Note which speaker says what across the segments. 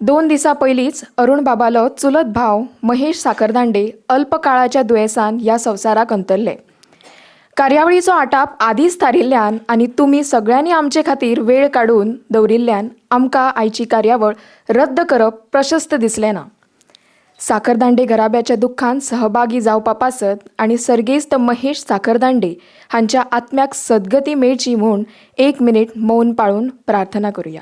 Speaker 1: 2 दिसा पयलींच अरुण बाबालो चुलत भाव महेश साकरदांडे अल्प काळाच्या दुयेसान ह्या संवसाराक अंतरले. कार्यावळीचो आटाप आदींच थारिल्ल्यान आनी तुमी सगळ्यांनी आमचे खातीर वेळ काडून दवरिल्ल्यान आमकां आयची कार्यावळ रद्द करप प्रशस्त दिसलें ना. साकरदांडे घराब्याच्या दुख्खान सहभागी जावपा पासत आनी सर्गेस्त महेश साकरदांडे हांच्या आत्म्याक सद्गती मेळची म्हूण 1 मिनीट मौन पाळून प्रार्थना करुया.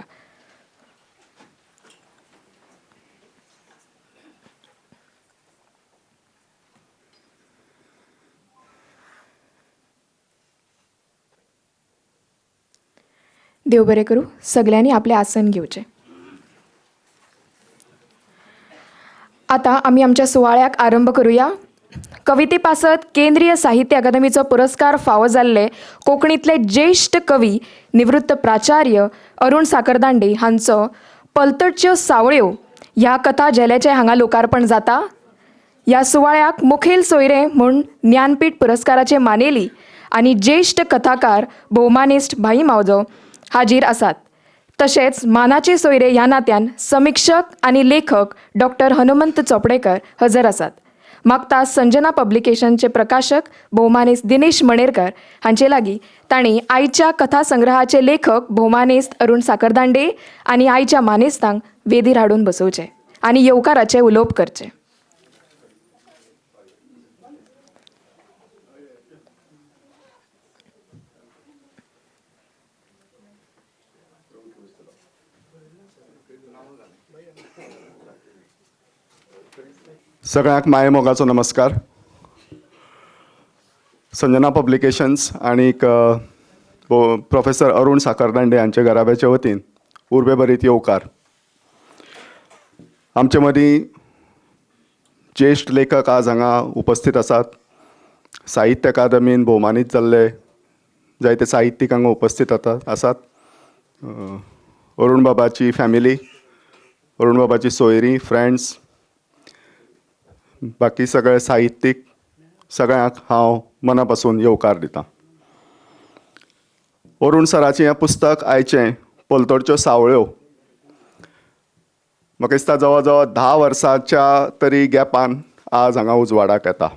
Speaker 1: देव बरें करूं. सगळ्यांनी आपले आसन घेवचें. आता आमी आमच्या सुवाळ्याक आरंभ करुया. कविते पासत केंद्रीय साहित्य अकादमीचो पुरस्कार फावो जाल्ले कोंकणीतले ज्येश्ठ कवी निवृत्त प्राचार्य अरुण साकरदांडे हांचो पलतडच्यो सावळ्यो ह्या कथा झेल्याचें हांगा लोकार्पण जाता. ह्या सुवाळ्याक मुखेल सोयरे म्हूण ज्ञानपीठ पुरस्काराचे मानेली आनी ज्येश्ठ कथाकार भौमानिस्ट भाई मावजो हाजीर आसात. तशेंच मानाचे सोयरे ह्या नात्यान समिक्षक आनी लेखक डॉक्टर हनुमंत चोपडेकर हजर आसात. मागता संजना पब्लिकेशनचे प्रकाशक भौमानिस्त दिनेश मणेरकर हांचे लागीं तांणी आयच्या कथा संग्रहाचे लेखक भौमानिस्त अरुण साकरदांडे आनी आयच्या मानेस्तांक वेदीर हाडून बसोवचे आनी येवकाराचे उलोवप करचे.
Speaker 2: सगळ्यांक माये मोगाचो नमस्कार. संजना पब्लिकेशन्स आणि प्रोफेसर अरुण साकरदांडे हांचे घराब्याचे वतीन उर्बे बरीत येवकार. आमचे मदीं ज्येश्ठ लेखक आज हांगा उपस्थित आसात. साहित्य अकादमीन भोवमानीत जाल्ले जायते साहित्यीक हांगा उपस्थित आसात. अरुण बाबाची फॅमिली, अरुण बाबाची सोयरीं, फ्रेंड्स, बाकी सगळे साहित्यीक सगळ्यांक हांव मना पासून येवकार दितां. अरुण सराचें हें पुस्तक आयचें पलतडच्यो सावळ्यो म्हाका दिसता जवळ जवळ 10 वर्सांच्या तरी गॅपान आज हांगा उजवाडाक येता.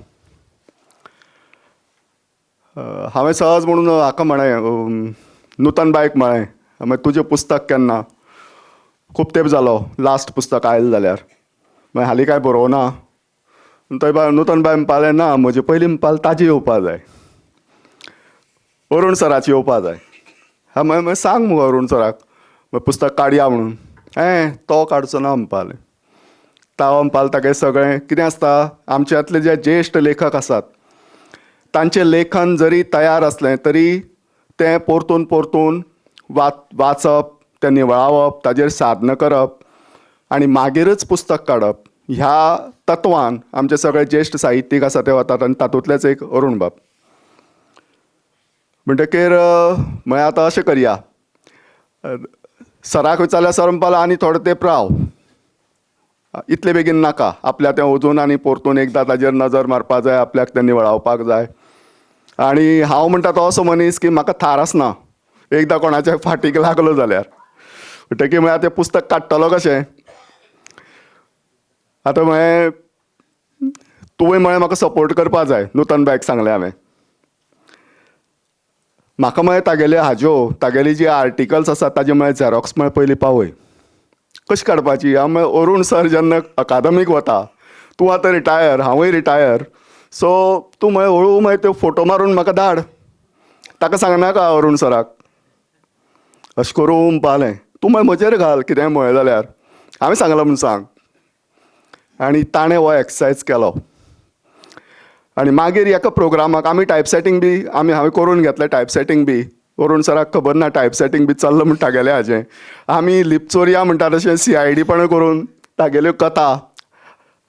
Speaker 2: हांवें सहज म्हणून हाका म्हळें, नूतन बायक म्हळें, मागीर तुजें पुस्तक केन्ना? खूब तेंप जालो लास्ट पुस्तक आयलें जाल्यार. मागीर हालीं कांय बरोवना. थंय नूतन बाय म्हणपालें, ना म्हजे पयलीं म्हणपालें ताजी येवपा जाय, अरुण सराची येवपा जाय. मागीर सांग मुगो अरुण सराक पुस्तक काडया म्हणून. तो काडचो ना म्हणपालें. तो म्हणपालो तागे सगळें कितें आसता, आमच्यांतले जे ज्येश्ठ लेखक आसात तांचें लेखन जरी तयार आसलें तरी तें परतून परतून वाचप, तें निवळावप, ताजेर साधना करप आनी मागीरच पुस्तक काडप, ह्या तत्वान आमचे सगळे ज्येश्ठ साहित्यीक आसा ते वतात आनी तातूंतलेच एक अरुण बाब. म्हणटकीर म्हळ्यार आतां अशें करया, सराक विचारल्यार सर म्हणपालो आनी थोडो तेंप राव, इतले बेगीन नाका, आपल्या तें वचून आनी परतून एकदां ताजेर नजर मारपाक जाय, आपल्याक तें निवळावपाक जाय. आनी हांव म्हणटा तो असो मनीस की म्हाका थार आसना एकदां कोणाच्या फाटीक लागलो जाल्यार. म्हणटकीर म्हळ्यार तें पुस्तक काडटलो कशें. आतां म्हळें तुवें म्हळें म्हाका सपोर्ट करपा जाय. नूतन बायक सांगलें हांवें. म्हाका म्हळें तागेली जी आर्टिकल्स आसात ताजे म्हळें झेरॉक्स म्हळें पयलीं पावय. कशी काडपाची? हांव म्हळें अरुण सर जेन्ना अकादमीक वता, तूं आतां रिटायर, हांवूय रिटायर, सो तूं म्हळें हळू मागीर त्यो फोटो मारून म्हाका धाड. ताका सांगनाका अरुण सराक. अशें करून म्हणपालें. तूं म्हळें म्हजेर घाल कितेंय म्हळें जाल्यार. हांवें सांगलां म्हूण सांग. आनी ताणें हो एक्सरसायज केलो. आनी मागीर एका प्रोग्रामाक आमी टायप सेटींग बी हांवें करून घेतलें टायप सेटींग बी. अरुण सराक खबर ना टायप सेटींग बी चल्लां म्हूण तागेलें हाजें. आमी लिपचोरया म्हणटा तशें CID करून तागेल्यो कथा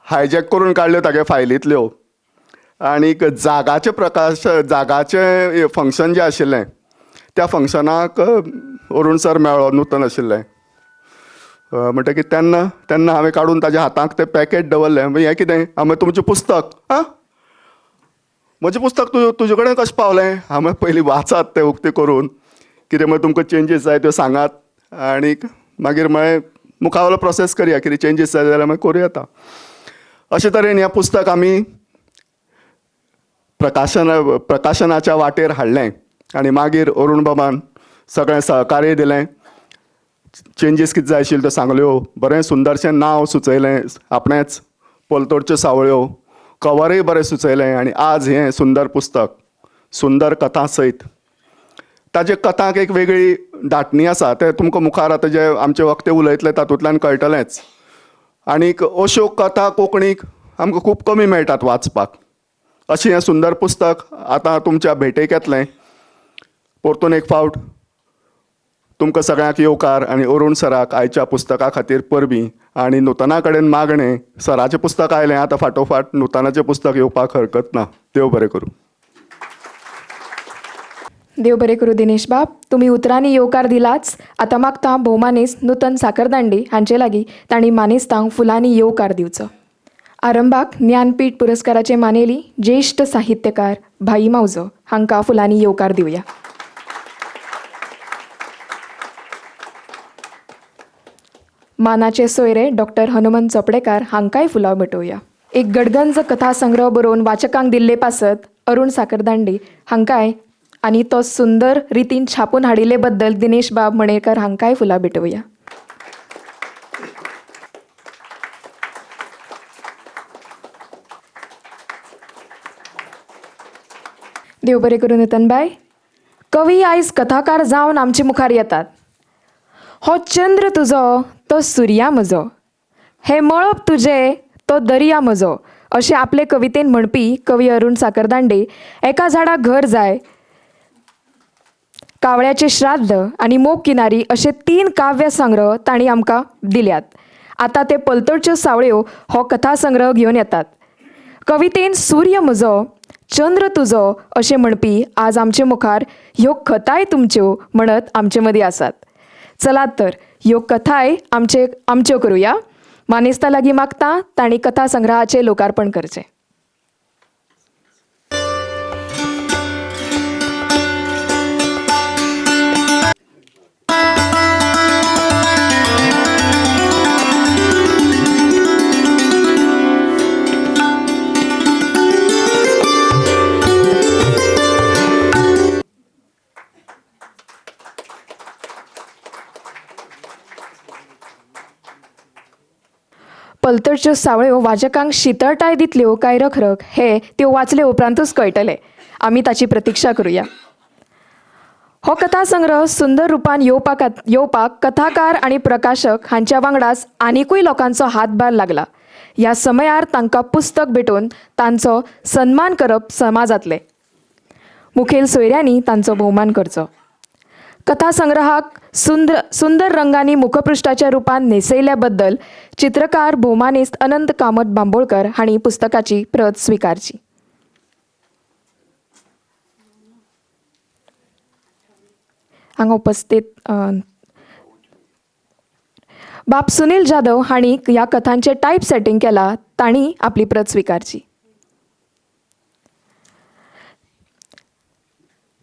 Speaker 2: हायजॅक करून काडल्यो तागे फायलींतल्यो. आनीक जागाचें फंक्शन जें आशिल्लें त्या फंक्शनाक अरुण सर मेळ्ळो, नूतन आशिल्लें. म्हणटकीर तेन्ना हांवें काडून ताज्या हातांत तें पॅकेट दवरलें. हें कितें? हांवें तुमचें पुस्तक. म्हजें पुस्तक तुजे कडेन कशें पावलें? हांवें पयलीं वाचात तें उक्तें करून, कितें मागीर तुमकां चेंजीस जाय त्यो सांगात. आनीक मागीर म्हळें मुखावलो प्रोसेस करया, कितें चेंजीस जाय जाल्यार मागीर करूं येता. अशे तरेन हें पुस्तक आमी प्रकाशनाच्या वाटेर हाडलें आनी मागीर अरुण बाबान सगळें सहकार्य दिलें. चेंजीस कितें जाय आशिल्ल्यो त्यो सांगल्यो, बरें सुंदरशें नांव सुचयलें आपणेंच, पलतडच्यो सावळ्यो, कवरय बरें सुचयलें आनी आज हें सुंदर पुस्तक सुंदर कथा सयत. ताजे कथांक एक वेगळी धाटणी आसा, तें तुमकां मुखार आतां जे आमचे वक्ते उलयतले तातूंतल्यान कळटलेंच. आनीक अश्यो कथा कोंकणीक आमकां खूब कमी मेळटात वाचपाक. अशें हें सुंदर पुस्तक आतां तुमच्या भेटेक येतलें. परतून एक फावट तुमकां सगळ्यांक येवकार आनी अरुण सराक आयच्या पुस्तका खातीर परबीं आनी नूतना कडेन मागणें. सराचें पुस्तक आयलें, आतां फाटोफाट नूतनाचें पुस्तक येवपाक हरकत ना. देव बरें करूं.
Speaker 1: देव बरें करूं दिनेश बाब. तुम्ही उतरांनी येवकार दिलाच. आतां मागता भोवमानेस्त नूतन साकरदांडे हांचे लागीं तांणी मानेस्तांक फुलांनी येवकार दिवचो. आरंभाक ज्ञानपीठ पुरस्काराचे मानेली ज्येश्ठ साहित्यकार भाई मावजो हांकां फुलांनी येवकार दिवया. मानाचे सोयरे डॉक्टर हनुमंत चोपडेकार हांकांय फुलां भेटोवया. एक गडगंज कथा संग्रह बरोवन वाचकांक दिल्ले पासत अरुण साकरदांडे हांकांय आनी तो सुंदर रितीन छापून हाडिल्ले बद्दल दिनेश बाब मणेकर हांकांय फुलां भेटोवया. देव बरें करूं नूतनबाई. कवी आयज कथाकार जावन आमचे मुखार येतात. हो चंद्र तुजो तो सुर्या म्हजो, हे मळब तुजें तो दर्या म्हजो अशें आपले कवितेन म्हणपी कवी अरुण साकरदांडे एका झाडाक घर जाय, कावळ्याचें श्राद्ध आनी मोग किनारी अशे 3 काव्य संग्रह तांणी आमकां दिल्यात. आतां ते पलतडच्यो सावळ्यो हो कथा संग्रह घेवन येतात. कवितेन सूर्य म्हजो चंद्र तुजो अशें म्हणपी आज आमचे मुखार ह्यो कथाय तुमच्यो म्हणत आमचे मदीं आसात. चलात तर ह्यो कथाय आमच्यो करुया. मानेस्ता लागीं मागता तांणी कथा संग्रहाचें लोकार्पण करचें. पलतडच्यो सावळ्यो वाचकांक शितळटाय दितल्यो काय रखरख हे त्यो वाचले उपरांतूच कळटले. आमी ताची प्रतीक्षा करुया. हो कथा संग्रह सुंदर रुपान येवपाक कथाकार आनी प्रकाशक हांच्या वांगडाच आनिकूय लोकांचो हातभार लागला. ह्या समयार तांकां पुस्तक भेटोवन तांचो सन्मान करप समाजांतलें. मुखेल सोयऱ्यांनी तांचो भोवमान करचो. कथा संग्रहाक सुंदर रंगांनी मुखपृश्ठाच्या रुपान नेसयल्या बद्दल चित्रकार भोवमानेस्त अनंत कामत बांबोळकर हांणी पुस्तकाची प्रत स्विकारची. हांगा उपस्थित बाब सुनील जाधव हांणी ह्या कथांचे टायप सेटिंग केला. तांणी आपली प्रत स्विकारची.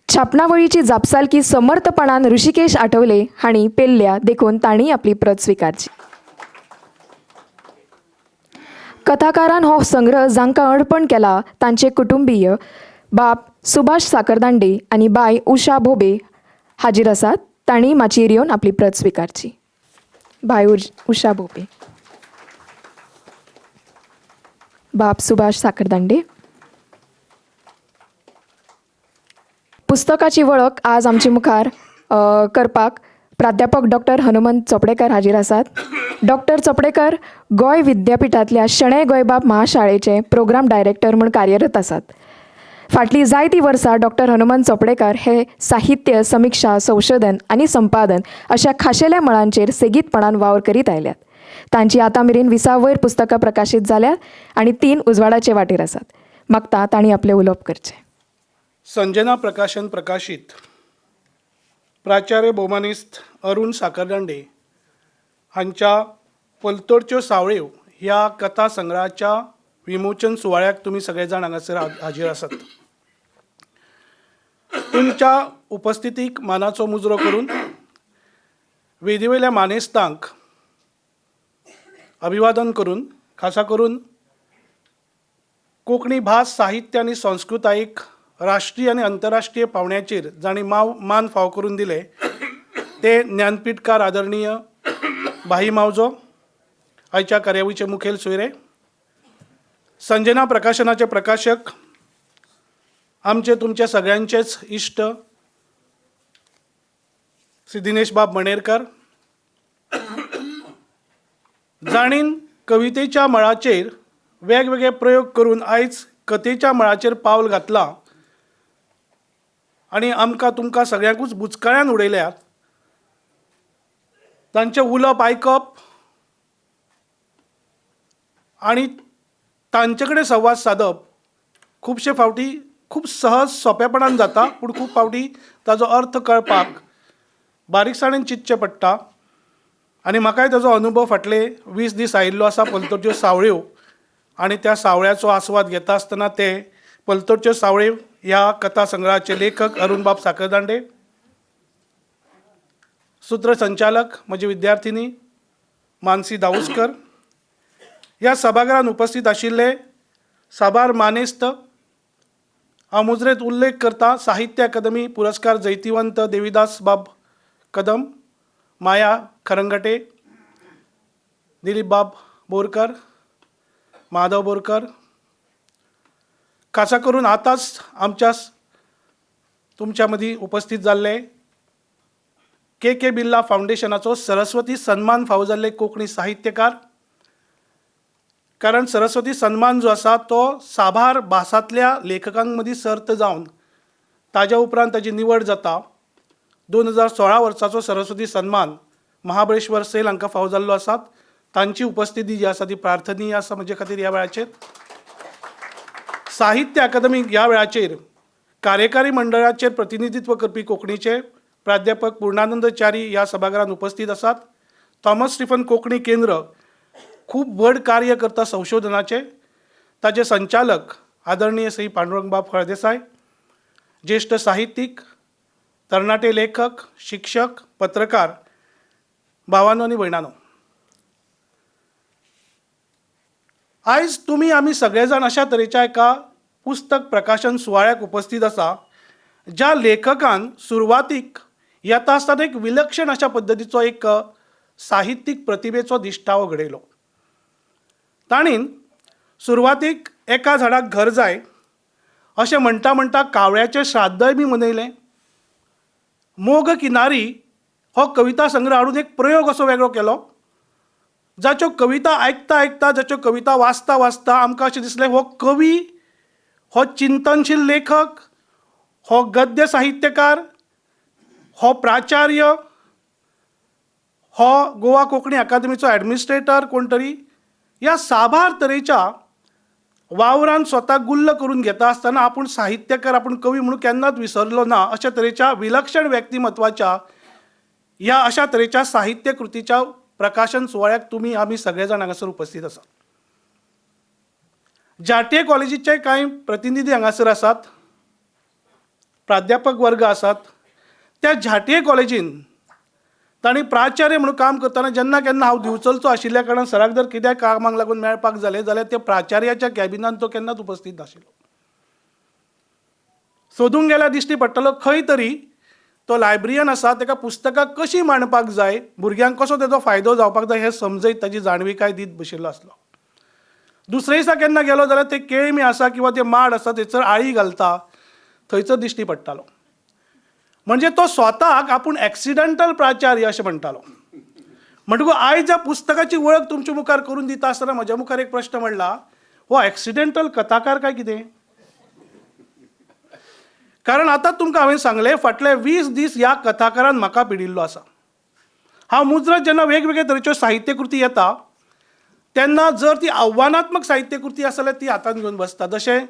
Speaker 1: छापणावळीची जापसालकी समर्थपणान ऋषिकेश आठवले हांणी पेल्ल्या देखून तांणी आपली प्रत स्विकारची. कथाकारान हो संग्रह जांकां अर्पण केला तांचे कुटुंबीय बाब सुभाष साकरदांडे आनी बाय उषा भोबे हाजीर आसात. तांणी माचयेर येवन आपली प्रत स्विकारची. बाय उषा भोबे. बाब सुभाष साकरदांडे. पुस्तकाची वळख आज आमचे मुखार करपाक प्राध्यापक डॉक्टर हनुमंत चोपडेकर हाजीर आसात. Doctor Chopdekar Goa विद्यापिठांतल्या Shenoi Goembab महाशाळेचे programme director म्हूण कार्यरत आसात. फाटलीं जायतीं वर्सां डॉक्टर हनुमंत चोपडेकर हे साहित्य, समिक्षा, संशोधन आनी संपादन अशा खाशेल्या मळांचेर सेगीतपणान वावर करीत आयल्यात. तांची आतां मेरेन 20 वयर पुस्तकां प्रकाशीत जाल्यात आनी 3 उजवाडाचे वाटेर आसात. मागता तांणी आपलें उलोवप करचें.
Speaker 3: संजना प्रकाशन प्रकाशित प्राचार्य भोवमानिस्त अरुण साकरदांडे हांच्या पलतडच्यो सावळ्यो ह्या कथा संग्रहाच्या विमोचन सुवाळ्याक तुम्ही सगळे जाण हांगासर हाजीर आसात. तुमच्या उपस्थितीक मानाचो मुजरो करून वेदी वयल्या मानेस्तांक अभिवादन करून खासा करून कोंकणी भास साहित्य आनी संस्कृतायेक राष्ट्रीय आनी आंतरराष्ट्रीय पावंड्याचेर जाणी मान फाव करून दिले ते ज्ञानपीठकार आदरणीय भाई मावजो, आयच्या कार्यावळीचे मुखेल सोयरे, संजना प्रकाशनाचे प्रकाशक, आमचे तुमचे सगळ्यांचेच इश्ट श्री दिनेश बाब मणेरकर, जाणीन कवितेच्या मळाचेर वेगवेगळे प्रयोग करून आयज कथेच्या मळाचेर पावल घातलां आनी आमकां तुमकां सगळ्यांकूच बुचकळ्यान उडयल्यात, तांचें उलोवप आयकप आनी तांचे कडेन संवाद सादप खुबशे फावटी खूब सहज सोंपेपणान जाता, पूण खूब फावटी ताजो अर्थ कळपाक बारीकसाणेन चिंतचें पडटा. आनी म्हाकाय ताजो अनुभव फाटले 20 दीस आयिल्लो आसा पलतडच्यो सावळ्यो, आनी त्या सावळ्याचो आस्वाद घेता आसतना ते पलतडच्यो सावळ्यो ह्या कथा संग्रहाचे लेखक अरुण बाब साखरदांडे, सूत्रसंचालक म्हजी विद्यार्थिनी मानसी दाऊसकर, ह्या सभाघरांत उपस्थित आशिल्ले साबार मानेस्त, हांव मुजरेत उल्लेख करता साहित्य अकादमी पुरस्कार जैतिवंत देविदास बाब कदम, माया खरंगटे, दिलीप बाब बोरकर, माधव बोरकर, खासा करून आतांच आमच्या तुमच्या मदीं उपस्थित जाल्ले के बिर्ला फावंडेशनाचो सरस्वती सन्मान फावो जाल्ले कोंकणी साहित्यकार. कारण सरस्वती सन्मान जो आसा तो साबार भासांतल्या लेखकां मदीं सर्त जावन ताज्या उपरांत ताजी निवड जाता. 2016 वर्साचो सरस्वती सन्मान महाबळेश्वर सेल हांकां फावो जाल्लो आसा. तांची उपस्थिती जी आसा ती प्रार्थनीय आसा म्हजे खातीर ह्या वेळाचेर. साहित्य अकादमी ह्या वेळाचेर कार्यकारी मंडळाचेर प्रतिनिधित्व करपी कोंकणीचे प्राध्यापक पूर्णानंदचारी ह्या सभाघरांत उपस्थित आसात. थॉमस स्टीफन कोंकणी केंद्र खूब व्हड कार्य करता संशोधनाचे. ताचे संचालक आदरणीय श्री पांडुरंग बाब फळदेसाय, ज्येष्ठ साहित्यीक, तरणाटे लेखक, शिक्षक, पत्रकार, भावांनो आनी भयणांनो, आयज तुमी आमी सगळे जाण अशा तरेच्या एका पुस्तक प्रकाशन सुवाळ्याक उपस्थित आसा ज्या लेखकान सुरवातीक येता आसतना एक विलक्षण अशा पद्दतीचो एक साहित्यीक प्रतिभेचो दिश्टावो घडयलो. ताणीन सुरवातीक एका झाडाक घर जाय अशें म्हणटा म्हणटा कावळ्याचें श्राद्धय बी मनयलें. मोग किनारी हो कविता संग्रह हाडून एक प्रयोग असो वेगळो केलो, जाच्यो कविता आयकता आयकता, जाच्यो कविता वाचता वाचता आमकां अशें दिसलें हो कवी, हो चिंतनशील लेखक, हो गद्य साहित्यकार, हो प्राचार्य, हो गोवा कोंकणी अकादमीचो एडमिनिस्ट्रेटर कोण तरी, ह्या साबार तरेच्या वावरान स्वताक गुल्ल करून घेता आसतना आपूण साहित्यकार, आपूण कवी म्हणून केन्नाच विसरलो ना अशा तरेच्या विलक्षण व्यक्तिमत्वाच्या ह्या अशा तरेच्या साहित्य कृतीच्या प्रकाशन सुवाळ्याक तुमी आमी सगळे जाण हांगासर उपस्थित आसात. जाटीय कॉलेजीचे कांय प्रतिनिधी हांगासर आसात, प्राध्यापक वर्ग आसात. त्या झाटीय कॉलेजीन तांणी प्राचार्य म्हणून काम करतना जेन्ना केन्ना हांव दिवचलचो आशिल्ल्या कारणान सराक जर कित्याय कामाक लागून मेळपाक जालें जाल्यार त्या प्राचार्याच्या कॅबिनान तो केन्नाच उपस्थित नाशिल्लो. सोदूंक गेल्यार दिश्टी पडटलो खंय तरी तो लायब्ररियन आसा, ताका पुस्तकां कशी मांडपाक जाय, भुरग्यांक कसो ताजो फायदो जावपाक जाय हें समजयत ताजी जाणविकाय दीत बशिल्लो आसलो. दुसरे दिसा केन्ना गेलो जाल्यार ते केळमी आसा किंवा ते माड आसा थंयसर आळी घालता थंयसर दिश्टी पडटालो. म्हणजे तो स्वताक आपूण एक्सिडेंटल प्राचार्य अशें म्हणटालो. म्हणटकूच आयज ह्या पुस्तकाची वळख तुमच्या मुखार करून दिता आसतना म्हज्या मुखार एक प्रश्न म्हणला, हो एक्सिडेंटल कथाकार काय कितें? कारण आतां तुमकां हांवें सांगलें फाटले 20 दीस ह्या कथाकारान म्हाका पिडिल्लो आसा. हांव मुजरत जेन्ना वेगवेगळे तरेच्यो साहित्य कृती येता तेन्ना जर ती आव्हानात्मक साहित्य कृती आसा जाल्यार ती हातांत घेवन बसता. जशें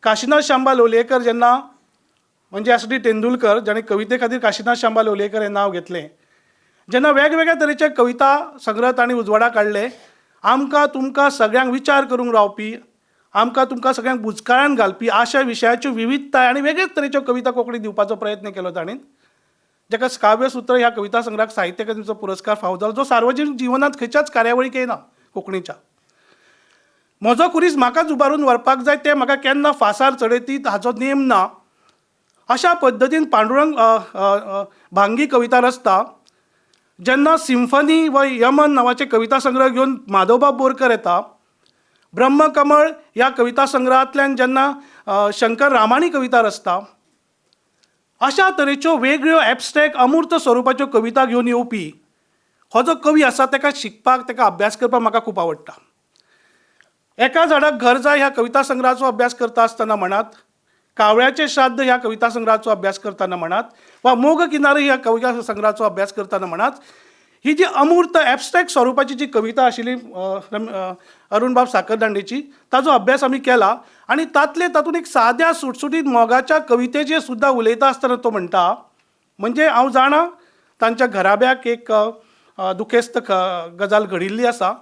Speaker 3: काशिनाथ शांबा लोलयेकर जेन्ना म्हणजे एस डी तेंडुलकर जाणें कविते खातीर काशिनाथ शांबा लोलयेकर हें नांव घेतलें, जेन्ना वेगवेगळ्या तरेचे कविता संग्रह तांणी उजवाडाक काडले, आमकां तुमकां सगळ्यांक विचार करूंक रावपी, आमकां तुमकां सगळ्यांक बुचकाळ्यान घालपी अशा विशयाच्यो विविधताय आनी वेगळेच तरेच्यो कविता कोंकणी दिवपाचो प्रयत्न केलो ताणीन, जाका काव्यसूत्र ह्या कविता संग्रहाक साहित्य अकादमीचो पुरस्कार फावो जालो, जो सार्वजनीक जिवनांत खंयच्याच कार्यावळीक येना. कोंकणीच्या. म्हजो कुरीस म्हाकाच उबारून व्हरपाक जाय तें म्हाका केन्ना फासार चडयतीत हाचो नेम ना. अशा पद्दतीन पांडुरंग भांगी कविता रचता. जेन्ना सिम्फनी वा यमन नांवाचे कविता संग्रह घेवन माधवबाब बोरकर येता, ब्रह्मकमळ ह्या कविता संग्रहांतल्यान जेन्ना शंकर रामाणी कविता रचता, अशा तरेच्यो वेगळ्यो एबस्ट्रॅक्ट अमूर्त स्वरुपाच्यो कविता घेवन येवपी हो जो कवी आसा ताका शिकपाक, ताका अभ्यास करपाक म्हाका खूब आवडटा. एका झाडाक घर जाय ह्या कविता संग्रहाचो अभ्यास करता आसतना म्हणात, कावळ्याचे श्राद्ध ह्या कविता संग्रहाचो अभ्यास करताना म्हणात, वा मोग किनारे ह्या कविता संग्रहाचो अभ्यास करताना म्हणात, ही जी अमूर्त एबस्ट्रॅक्ट स्वरुपाची जी कविता आशिल्ली अरुणबाब साखरदांडेची, ताचो अभ्यास आमी केला. आनी तातूंत एक साद्या सुटसुटीत मोगाच्या कवितेचेर सुद्दां उलयता आसतना तो म्हणटा, म्हणजे हांव जाणा तांच्या घराब्याक एक दुखेस्त गजाल घडिल्ली आसा,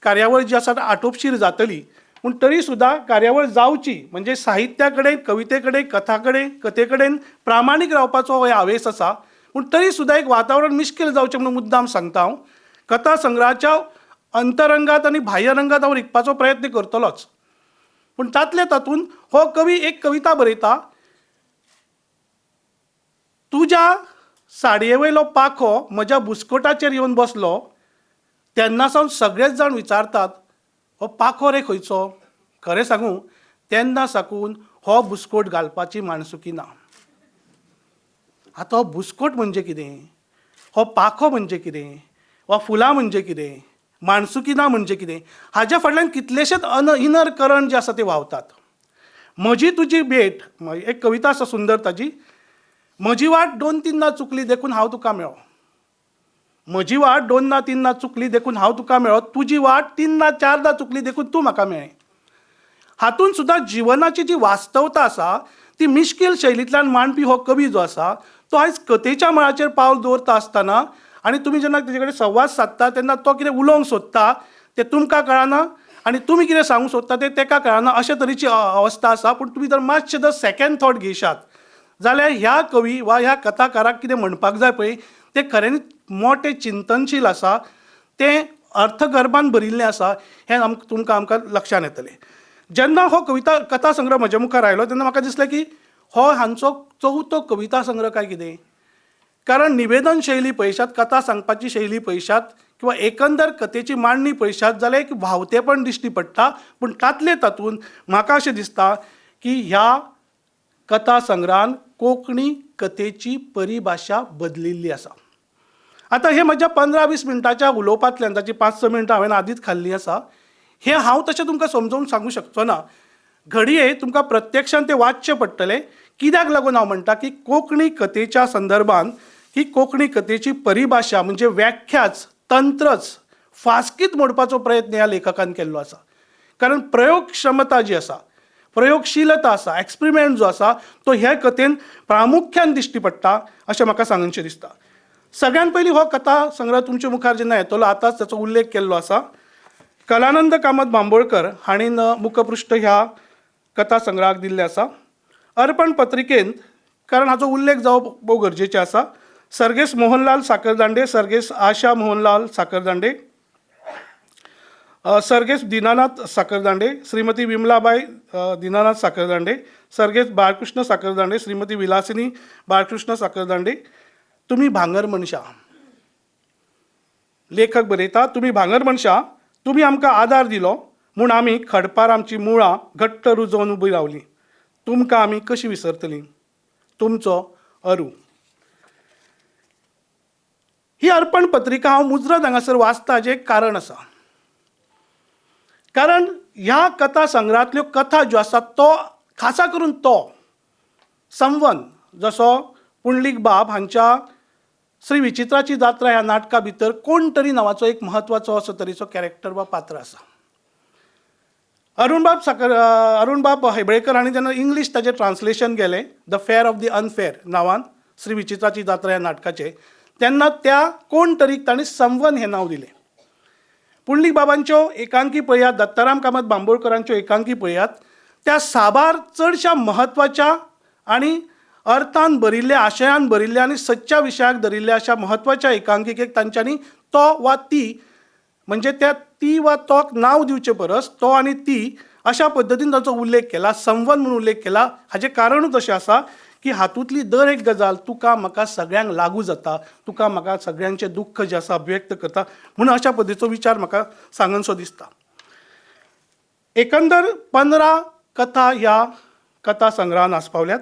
Speaker 3: कार्यावळ जी आसा आटोपशीर जातली, पूण तरी सुद्दां कार्यावळ जावची, म्हणजे साहित्या कडेन, कविते कडेन, कथे कडेन प्रामाणीक रावपाचो हो आवेस आसा, पूण तरी सुद्दां एक वातावरण मिश्कील जावचें म्हणून मुद्दाम सांगता हांव. कथा संग्रहाच्या अंतरंगात आनी बाह्यरंगात हांव रिकपाचो प्रयत्न करतलोच. पूण तातूंत हो कवी एक कविता बरयता, तुज्या साडयेवयलो पाखो म्हज्या बुस्कोटाचेर येवन बसलो, तेन्ना सावन सगळेच जाण विचारतात, हो पाखो रे खंयचो? खरें सांगूं, तेन्ना साकून हो बुस्कोट घालपाची माणसुकी ना. आतां हो बुस्कोट म्हणजे कितें? हो पाखो म्हणजे कितें? वा फुलां म्हणजे कितें? माणसुकी ना म्हणजे कितें? हाच्या फाटल्यान कितलेशेच इनर करंट जे आसा ते व्हांवतात. म्हजी तुजी भेट, एक कविता आसा सुंदर ताजी, म्हजी वाट 2-3 चुकली देखून हांव तुका मेळ्ळो. म्हजी वाट 2-3 चुकली देखून हांव तुका मेळ्ळो, तुजी वाट 3-4 चुकली देखून तूं म्हाका मेळ्ळें. हातूंत सुद्दां जिवनाची जी वास्तवता आसा ती मिश्कील शैलींतल्यान मांडपी हो कवी जो आसा तो आयज कथेच्या मळाचेर पावल दवरता आसतना, आनी तुमी जेन्ना तेजे कडेन संवाद सादता तेन्ना तो कितें उलोवंक सोदता तें तुमकां कळना, आनी तुमी कितें सांगूंक सोदता तें ताका कळना, अशे तरेची अवस्था आसा. पूण तुमी जर मातशें जर सेकंड थॉट घेशात जाल्यार ह्या कवी वा ह्या कथाकाराक कितें म्हणपाक जाय पळय तें खऱ्यांनीच मोठें चिंतनशील आसा, तें अर्थगर्भान भरिल्लें आसा, हें तुमकां आमकां लक्षांत येतलें. जेन्ना हो कथा संग्रह म्हज्या मुखार आयलो तेन्ना म्हाका दिसलें की हो हांचो चवथो कविता संग्रह काय कितें. कारण निवेदन शैली पळयशात, कथा सांगपाची शैली पळयशात, किंवा एकंदर कथेची मांडणी पळयशात जाल्यार एक भावतेपण दिश्टी पडटा. पूण तातूंत म्हाका अशें दिसता की ह्या कथा संग्रहान कोंकणी कथेची परिभाशा बदलिल्ली आसा. आतां हे म्हज्या 15-20 मिनटाच्या उलोवपांतल्यान, ताची 5-6 मिनटां हांवें आदींच खाल्लीं आसा, हें हांव तशें तुमकां समजोवन सांगूं शकचो ना. घडये तुमकां प्रत्यक्षान तें वाचचें पडटलें. कित्याक लागून हांव म्हणटा की कोंकणी कथेच्या संदर्भान ही कोंकणी कथेची परिभाशा म्हणजे व्याख्याच, तंत्रच फासकीत मोडपाचो प्रयत्न ह्या लेखकान केल्लो आसा. कारण प्रयोगक्षमता जी आसा, प्रयोगशीलता आसा, एक्सपेरिमेंट जो आसा तो ह्या कथेन प्रामुख्यान दिश्टी पडटा अशें म्हाका सांगचें दिसता. सगळ्यान पयलीं हो कथा संग्रह तुमच्या मुखार जेन्ना येतलो, आतांच ताचो उल्लेख केल्लो आसा. कलानंद कामत बांबोळकर हाणीन मुखपृश्ठ ह्या कथा संग्रहाक दिल्लें आसा. अर्पण पत्रिकेंत, कारण हाचो उल्लेख जावप भोव गरजेचें आसा, सर्गेस्त मोहनलाल साखरदांडे, सर्गेस्त आशा मोहनलाल साखरदांडे, सर्गेस्त दिनानाथ साखरदांडे, श्रीमती विमलाबाई दिनानाथ साखरदांडे, सर्गेस्त बाळकृष्ण साखरदांडे, श्रीमती विलासिनी बाळकृष्ण साखरदांडे. तुमी भांगर मनशां. लेखक बरयता, तुमी भांगर मनशां, तुमी आमकां आदार दिलो म्हूण आमी खडपार आमची मुळां घट्ट रुजोवन उबी रावलीं. तुमकां आमी कशीं विसरतलीं. तुमचो अरू. ही अर्पण पत्रिका हांव मुजरत हांगासर वाचता हाचें एक कारण आसा. कारण ह्या कथा संग्रहांतल्यो कथा ज्यो आसात तो खासा करून तो संवन, जसो पुंडलीक बाब हांच्या श्री विचित्राची जात्रा ह्या नाटका भितर कोण तरी नांवाचो एक म्हत्वाचो असो तरेचो कॅरेक्टर वा पात्र आसा. अरुणबाब हेबळेकर हांणी जेन्ना इंग्लीश ताचें ट्रान्सलेशन केलें, the fair of the unfair नांवान श्री विचित्राची जात्रा ह्या नाटकाचें, तेन्ना त्या कोण तरीक ताणें संवन हें नांव दिलें. पुंडलीक बाबांच्यो एकांकी पळयात, दत्ताराम कामत बांबोळकरांच्यो एकांकी पळयात, त्या साबार चडशा म्हत्वाच्या आनी अर्थान भरिल्ल्या, आशयान भरिल्ल्या आनी सच्च्या विशयाक धरिल्ल्या अशा म्हत्वाच्या एकांकिकेक तांच्यांनी तो वा ती म्हणजे त्या ती वा तोक नांव दिवचे परस तो आनी ती अशा पद्दतीन ताचो उल्लेख केला, संवन म्हणून उल्लेख केला. हाचें कारणूच अशें आसा की हातूंतली दर एक गजाल तुका म्हाका सगळ्यांक लागू जाता, तुका म्हाका सगळ्यांचें दुख्ख जें आसा अभिव्यक्त करता, म्हणून अशा पद्दतीचो विचार म्हाका सांगनसो दिसता. एकंदर 15 कथा ह्या कथा संग्रहान आसपावल्यात.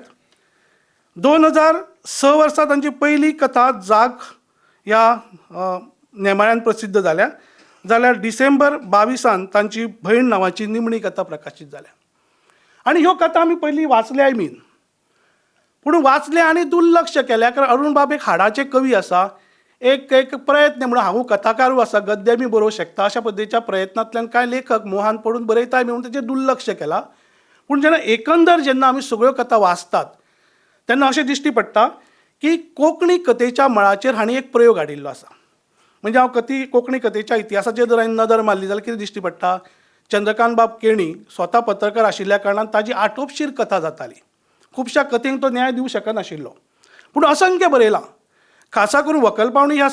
Speaker 3: 2006 वर्सा तांची पयली कथा जाग ह्या नेमाळ्यान प्रसिद्ध जाल्या. जाल्यार डिसेंबर 22 तांची भयण नांवाची निमणी कथा प्रकाशीत जाल्या. आनी ह्यो कथा आमी पयलीं वाचल्याय बीन, पूण वाचले आनी दुर्लक्ष केल्या. कारण अरुण बाब एक हाडाचे कवी आसा, एक प्रयत्न म्हणून हांव कथाकारूय आसा, गद्य बी बरोवंक शकता, अशा पद्दतीच्या प्रयत्नांतल्यान कांय लेखक मोहान पडून बरयताय म्हणून तेचेर दुर्लक्ष केला. पूण जेन्ना आमी सगळ्यो कथा वाचतात तेन्ना अशें दिश्टी पडटा की कोंकणी कथेच्या मळाचेर हांणी एक प्रयोग हाडिल्लो आसा. म्हणजे हांव कोंकणी कथेच्या इतिहासाचेर जर हांवें नदर मारली जाल्यार कितें दिश्टी पडटा, चंद्रकांत बाब केणी स्वता पत्रकार आशिल्ल्या कारणान ताजी आटोपशीर कथा जाताली. खुबश्या कथेंक तो न्याय दिवंक शकनाशिल्लो, पूण असंख्य बरयलां. खासा करून व्हंकलपावणी ह्या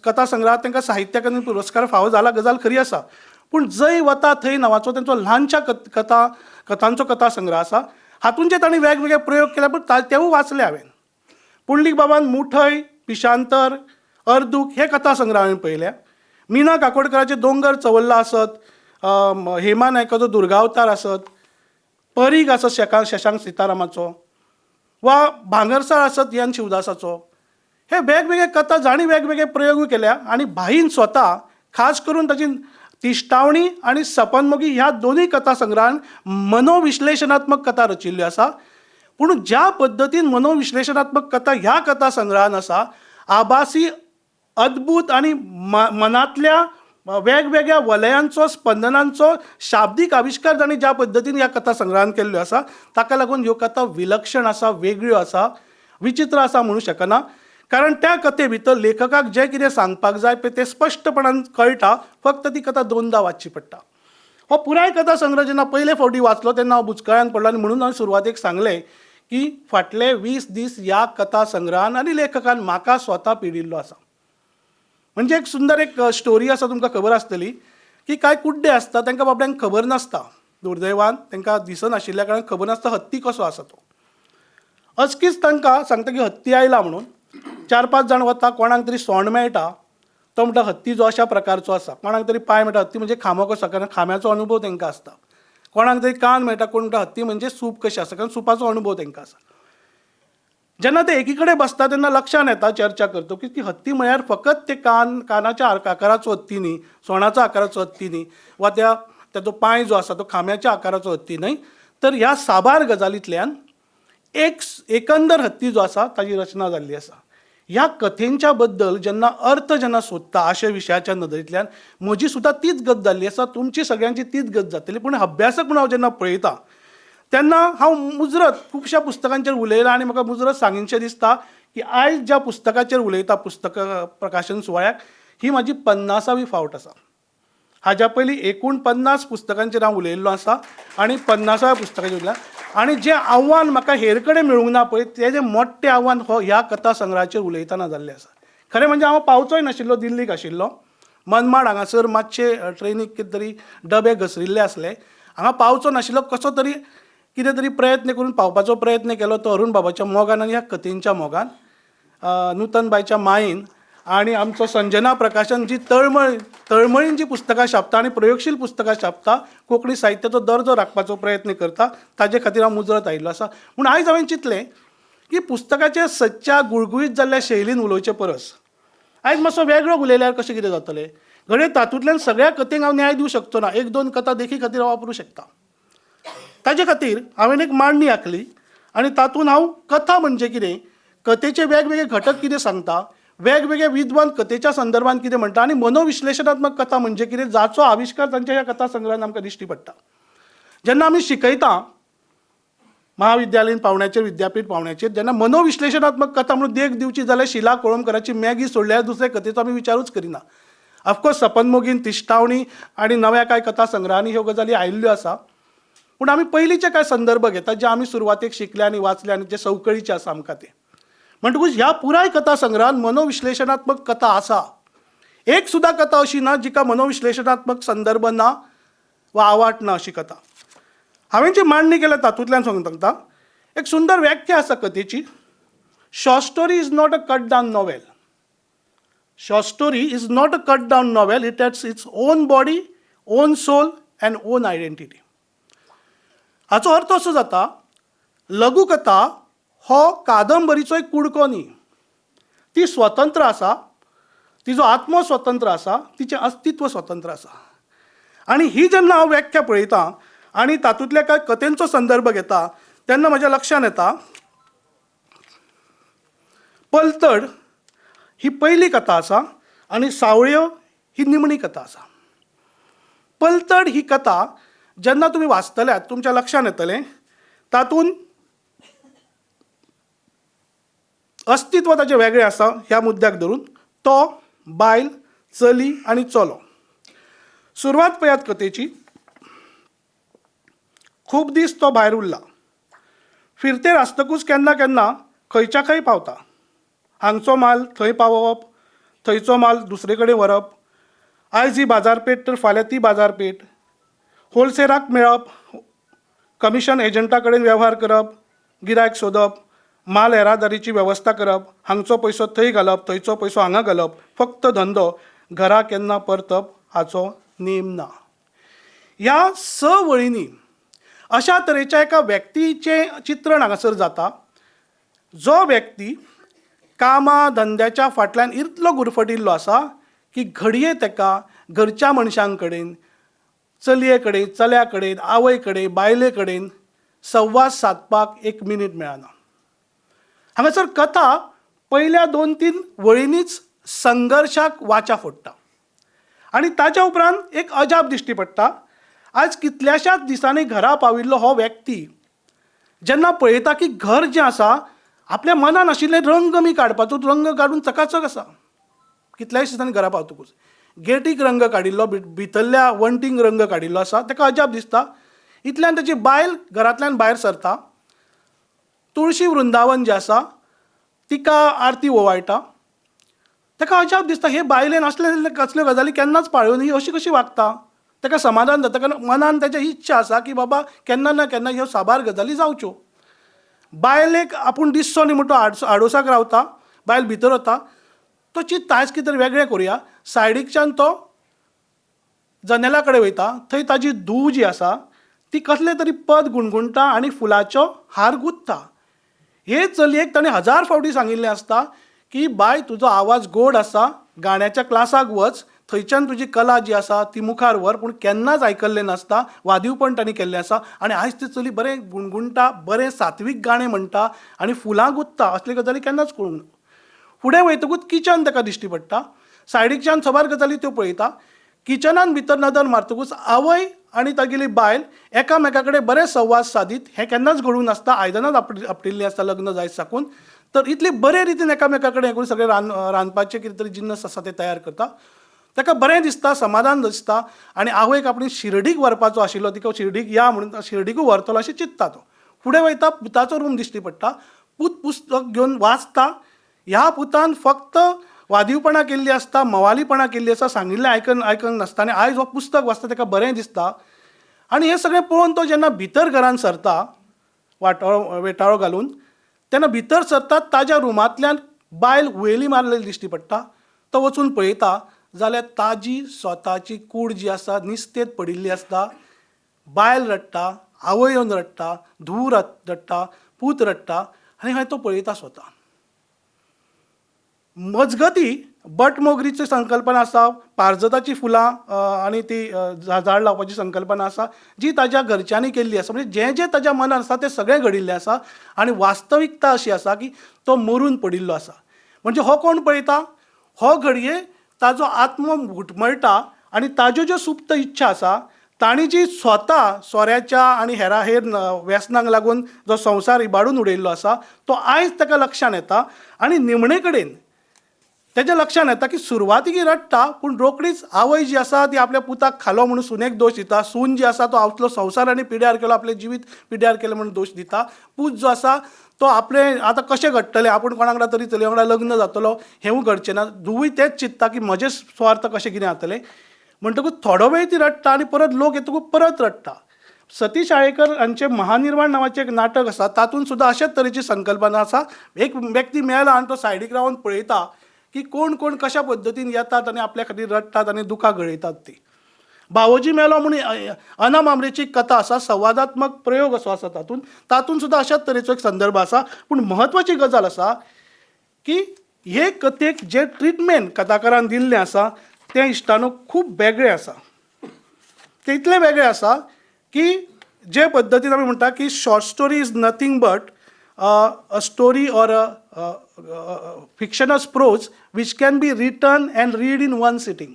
Speaker 3: कथा संग्रहात तांकां साहित्य अकादमी पुरस्कार फावो जाला, गजाल खरी आसा. पूण जंय वता थंय नांवाचो तांचो ल्हानशा कथांचो कथा संग्रह आसा. हातूंत जे तांणी वेगवेगळे प्रयोग केले, पूण तेवूय वाचले हांवें. पुंडलीक बाबान मुठय, पिशांतर, अर्दूक हे कथा संग्रह हांवें पळयल्या. मिना काकोडकराचे दोंगर चवल्ला आसत, हेमा नायकाचो दुर्गावतार आसत, परीघ आसत शशांक सितारामाचो, वा भांगरसाळ आसत एन शिवदासाचो. हे वेगवेगळे कथा जाणी वेगवेगळे प्रयोगूय केल्या. आनी भाईन स्वता खास करून ताची तिश्तावणी आनी सपनमोगी ह्या दोनूय कथा संग्रहान मनोविश्लेशणात्मक कथा रचिल्ल्यो आसा. पूण ज्या पद्दतीन मनोविश्लेशणात्मक कथा ह्या कथा संग्रहान आसा, आभासी अद्भुत आनी मनांतल्या वेगवेगळ्या वलयांचो, स्पंदनांचो शाब्दीक आविश्कार तांणी ज्या पद्दतीन ह्या कथा संग्रहान केल्ल्यो आसा, ताका लागून ह्यो कथा विलक्षण आसा, वेगळ्यो आसा, विचित्र आसा म्हणूं शकना. कारण त्या कथे भितर लेखकाक जें कितें सांगपाक जाय पळय तें स्पश्टपणान कळटा, फक्त ती कथा दोनदा वाचची पडटा. हो पुराय कथा संग्रह जेन्ना पयले फावटी वाचलो तेन्ना हांव बुचकळ्यान पडलो. आनी म्हणून हांवें सुरवातेक सांगलें की फाटले 20 दीस ह्या कथा संग्रहान आनी लेखकान म्हाका स्वता पिडिल्लो आसा. म्हणजे एक सुंदर एक स्टोरी आसा, तुमकां खबर आसतली की कांय कुड्डे आसता तांकां बाबड्यांक खबर नासता, दुर्दैवान तांकां दिसनाशिल्ल्या कारणान खबर नासता हत्ती कसो आसा तो. अचकीच तांकां सांगता की हत्ती आयला म्हणून. 4-5 जाण वता, कोणाक तरी सोंड मेळटा, तो म्हणटा हत्ती जो अशा प्रकारचो आसा. कोणाक तरी पांय मेळटा, हत्ती म्हणजे खामो कसो, कारण खाम्याचो अनुभव तांकां आसता. कोणाक तरी कान मेळटा, कोण म्हणटा हत्ती म्हणजे सूप कशें आसा, कारण सुपाचो अनुभव तांकां आसा. जेन्ना ते एकीकडे बसता तेन्ना लक्षान येता चर्चा करतो की ती हत्ती म्हळ्यार फकत ते कानाच्या आकाराचो हत्ती न्ही, सोणाच्या आकाराचो हत्ती न्ही, वा त्याचो पांय जो आसा तो खाम्याच्या आकाराचो हत्ती न्हय, तर ह्या साबार गजालींतल्यान एकंदर हत्ती जो आसा ताची रचना जाल्ली आसा. ह्या कथेंच्या बद्दल जेन्ना सोदता अशा विशयाच्या नदरेंतल्यान म्हजी सुद्दां तीच गत जाल्ली आसा, तुमची सगळ्यांची तीच गत जातली. पूण अभ्यासक म्हणून हांव जेन्ना पळयता तेन्ना हांव मुजरत खुबश्या पुस्तकांचेर उलयलां आनी म्हाका मुजरत सांगिनशें दिसता की आयज ज्या पुस्तकाचेर उलयता, पुस्तक प्रकाशन सुवाळ्याक, ही म्हाजी 50वी फावट आसा. हाज्या पयलीं एकूण 50 पुस्तकांचेर हांव उलयल्लो आसा आनी 50व्या पुस्तकाचेर उलयलां. आनी जें आव्हान म्हाका हेर कडेन मेळूंक ना पळय, तेजें मोठें आव्हान हो ह्या कथा संग्रहाचेर उलयतना जाल्लें आसा. खरें म्हणजे हांव पावचोय नाशिल्लो, दिल्लीक आशिल्लो. मनमाड हांगासर मातशे ट्रेनीक कितें तरी डबे घसरिल्ले आसले, हांगा पावचो नाशिल्लो. कसो तरी कितें तरी प्रयत्न करून पावपाचो प्रयत्न केलो तो अरुण बाबाच्या मोगान आनी ह्या कथेंच्या मोगान. नूतनबाईच्या मायेन आनी आमचो संजना प्रकाशन जी तळमळीन जी पुस्तकां छापता आनी प्रयोगशील पुस्तकां छापता, कोंकणी साहित्याचो दर्जो राखपाचो प्रयत्न करता, ताजे खातीर हांव मुजरत आयिल्लो आसा. पूण आयज हांवें चिंतलें की पुस्तकाचे सच्च्या गुळगुळीत जाल्ल्या शैलीन उलोवचे परस आयज मातसो वेगळो उलयल्यार कशें कितें जातलें. घडये तातूंतल्यान सगळ्या कथेक हांव न्याय दिवंक शकचो ना, 1-2 कथा देखी खातीर हांव वापरूं शकता. ताजे खातीर हांवें एक मांडणी आंखली आनी तातूंत हांव कथा म्हणजे कितें, कथेचे वेगवेगळे घटक कितें सांगता, वेगवेगळे विद्वान कथेच्या संदर्भान कितें म्हणटा, आनी मनोविश्लेशणात्मक कथा म्हणजे कितें, जाचो आविश्कार तांच्या ह्या कथा संग्रहान आमकां दिश्टी पडटा. जेन्ना आमी शिकयता महाविद्यालयीन पावंड्याचेर, विद्यापीठ पावंड्याचेर, जेन्ना मनोविश्लेशणात्मक कथा म्हणून देख दिवची जाल्यार शिला कोळंबकराची मॅगी सोडल्यार दुसरे कथेचो आमी विचारूच करिना. ऑफकोर्स सपनमोगीन, तिश्तावणी आनी नव्या कांय कथा संग्रहांनी ह्यो गजाली आयिल्ल्यो आसा. पूण आमी पयलींचे कांय संदर्भ घेतात जे आमी सुरवातेक शिकले आनी वाचले आनी जे संवकळीचे आसा आमकां ते. म्हणटकूच ह्या पुराय कथा संग्रहान मनोविश्लेशणात्मक कथा आसा. एक सुद्दां कथा अशी ना जिका मनोविश्लेशणात्मक संदर्भ ना वा आवाट ना अशी कथा. हांवें जी मांडणी केल्या तातूंतल्यान सांगता. एक सुंदर व्याख्या आसा कथेची. Short story is not a cut down novel. Short story is not a cut down novel. It has its own body, own soul and own identity. हाचो अर्थ असो जाता, लघुकथा हो कादंबरीचो एक कुडको न्ही. ती स्वतंत्र आसा, तिचो आत्मो स्वतंत्र आसा, तिचें अस्तित्व स्वतंत्र आसा. आनी ही जेन्ना हांव व्याख्या पळयतां आनी तातूंतल्या कांय कथेंचो संदर्भ घेता तेन्ना म्हज्या लक्षांत येता, पलतड ही पयली कथा आसा आनी सावळ्यो ही निमणी कथा आसा. पलतड ही कथा जेन्ना तुमी वाचतल्यात तुमच्या लक्षांत येतलें, तातूंत अस्तित्व ताचें वेगळें आसा ह्या मुद्द्याक धरून. तो, बायल, चली आनी चलो. सुरवात पळयात कथेची. खूब दीस तो भायर उरला. फिरतेर आसतकूच केन्ना केन्ना खंयच्या खंय पावता. हांगचो माल थंय पावोवप, थंयचो माल दुसरे कडेन व्हरप. आयज ही बाजारपेठ तर फाल्यां ती बाजारपेठ. होलसेलाक मेळप, कमिशन एजंटा कडेन वेव्हार करप, गिरायक सोदप, माल येरादारीची वेवस्था करप, हांगचो पयसो थंय घालप, थंयचो पयसो हांगा घालप. फक्त धंदो, घरा केन्ना परतप हाचो नेम ना. ह्या स वळींनी अशा तरेच्या एका व्यक्तीचें चित्रण हांगासर जाता, जो व्यक्ती कामा धंद्याच्या फाटल्यान इतलो गुरफटिल्लो आसा की घडये ताका घरच्या मनशां कडेन, चलये कडेन, चल्या कडेन, आवय कडेन, बायले कडेन संवाद सादपाक एक मिनीट मेळना. हांगासर कथा पयल्या 2-3 वळींनीच संघर्शाक वाचा फोडटा. आनी ताच्या उपरांत एक अजाप दिश्टी पडटा. आज कितल्याशाच दिसांनी घरा पाविल्लो हो व्यक्ती जेन्ना पळयता की घर जें आसा आपल्या मनान आशिल्ले रंग मी काडपाचो रंग काडून चकाचक आसा. कितल्याच दिसांनी घरा पावतकूच गेटीक रंग काडिल्लो, भितरल्या वणटीक रंग काडिल्लो आसा. ताका अजाप दिसता. इतल्यान ताची बायल घरांतल्यान भायर सरता. तुळशी वृंदावन जें आसा तिका आरती ओवाळटा. ताका अजाप दिसता, हे बायलेन कसल्यो गजाली केन्नाच पाळ्ळ्यो न्ही, अशी कशी वागता. ताका समाधान जाता, कारण मनान ताच्या इच्छा आसा की बाबा केन्ना ना केन्ना ह्यो साबार गजाली जावच्यो. बायलेक आपूण दिसचो न्ही म्हणून आडोसाक रावता. बायल भितर वता. तो चिंतता आयज कितें तरी वेगळें करुया. सायडीकच्यान तो जनेला कडेन वयता. थंय ताजी धूव जी आसा ती कसलें तरी पद गुणगुणटा आनी फुलाचो हार गुंथता. हे चलयेक ताणें 1000 फावटी सांगिल्लें आसता की बाय तुजो आवाज गोड आसा, गाण्याच्या क्लासाक वच, थंयच्यान तुजी कला जी आसा ती मुखार व्हर. पूण केन्नाच आयकल्लें नासता. वादीवपण तांणी केल्लें आसा आनी आयज ती चली बरें गुणगुणटा, बरें सात्वीक गाणें म्हणटा आनी फुलां गुंथता. असले गजाली केन्नाच कळूंक ना. फुडें वयतकूच किचन ताका दिश्टी पडटा. सायडीकच्यान सबार गजाली त्यो पळयता. किचनान भितर नदर मारतकूच आवय आनी तागेली बायल एकामेका कडेन बरें संवाद सादीत. हें केन्नाच घडूंक नासता. आयदनांच आपटिल्लीं आसता लग्न जायत साकून. तर इतले बरे रितीन एकामेका कडेन हें करून सगळें रांदपाचें कितें तरी जिन्नस आसा ते तयार करता. ताका बरें दिसता, समाधान दिसता आनी आवयक आपणी शिर्डीक व्हरपाचो आशिल्लो, तिका शिर्डीक या म्हणून शिर्डीकूय व्हरतलो अशें चिंतता तो. फुडें वयता, पुताचो रूम दिश्टी पडटा. पूत पुस्तक घेवन वाचता. ह्या पुतान फक्त वादीवपणां केल्लीं आसता, मवालीपणां केल्लीं आसा, सांगिल्लें आयकंक नासता. आनी आयज हो पुस्तक वाचता ताका बरें दिसता. आनी हें सगळें पळोवन तो जेन्ना भितर घरांत सरता वेटाळो घालून, तेन्ना भितर सरता ताज्या रुमांतल्यान बायल हुयेली मारलेली दिश्टी पडटा. तो वचून पळयता जाल्यार ताजी स्वताची कूड जी आसा निस्तेत पडिल्ली आसता. बायल रडटा, आवय येवन रडटा, धूव रडटा, पूत रडटा आनी हांवें तो पळयता स्वता. मजगती बटमोगरीची संकल्पना आसा, पारजताची फुलां आनी ती झाड लावपाची संकल्पना आसा जी ताज्या घरच्यांनी केल्ली आसा. म्हणजे जें जें ताज्या मनान आसा तें सगळें घडिल्लें आसा. आनी वास्तविकता अशी आसा की तो मरून पडिल्लो आसा. म्हणजे हो कोण पळयता, हो घडये ताजो आत्मो घुटमळटा आनी ताज्यो ज्यो सुप्त इच्छा आसा तांणी जी स्वता सोऱ्याच्या आनी हेर व्यसनांक लागून जो संवसार इबाडून उडयल्लो आसा तो आयज ताका लक्षांत येता. आनी निमणे कडेन त्याच्या लक्षात येता की सुरवातीक ही रडटा पूण रोखडीच आवय जी आसा ती आपल्या पुताक खालो म्हणून सुनेक दोश दिता, सून जी आसा तो आपलो संवसार आनी पिड्यार केलो, आपलें जिवीत पिड्यार केलें म्हणून दोश दिता, पूत जो आसा तो आपले आतां कशें घडटलें, आपूण कोणा वांगडा तरी चलये वांगडा लग्न जातलो हेंवूय घडचें ना, धुवूय तेंच चिंतता की म्हजे स्वार्थ कशें कितें जातलें. म्हणटकूच थोडो वेळ ती रडटा आनी परत लोक येतकूच परत रडटा. सतीश आळेकर हांचें महानिर्वाण नांवाचें एक नाटक आसा, तातूंत सुद्दां अशेच तरेची संकल्पना आसा. एक व्यक्ती मेला आनी तो सायडीक रावन पळयता की कोण कोण कशा पद्दतीन येतात आनी आपल्या खातीर रडटात आनी दुकां गळयतात ती. बावोजी मेलो म्हणून अना मामरेची कथा आसा, संवादात्मक प्रयोग असो आसा तातूंत सुद्दां अशाच तरेचो एक संदर्भ आसा. पूण म्हत्वाची गजाल आसा की हे कथेक जे ट्रिटमेंट कथाकारान दिल्लें आसा तें इश्टानो खूब वेगळें आसा. तें इतलें वेगळें आसा की जे पद्दतीन आमी म्हणटा की short story is nothing but a story or a fictionous prose which can be written and read in one sitting.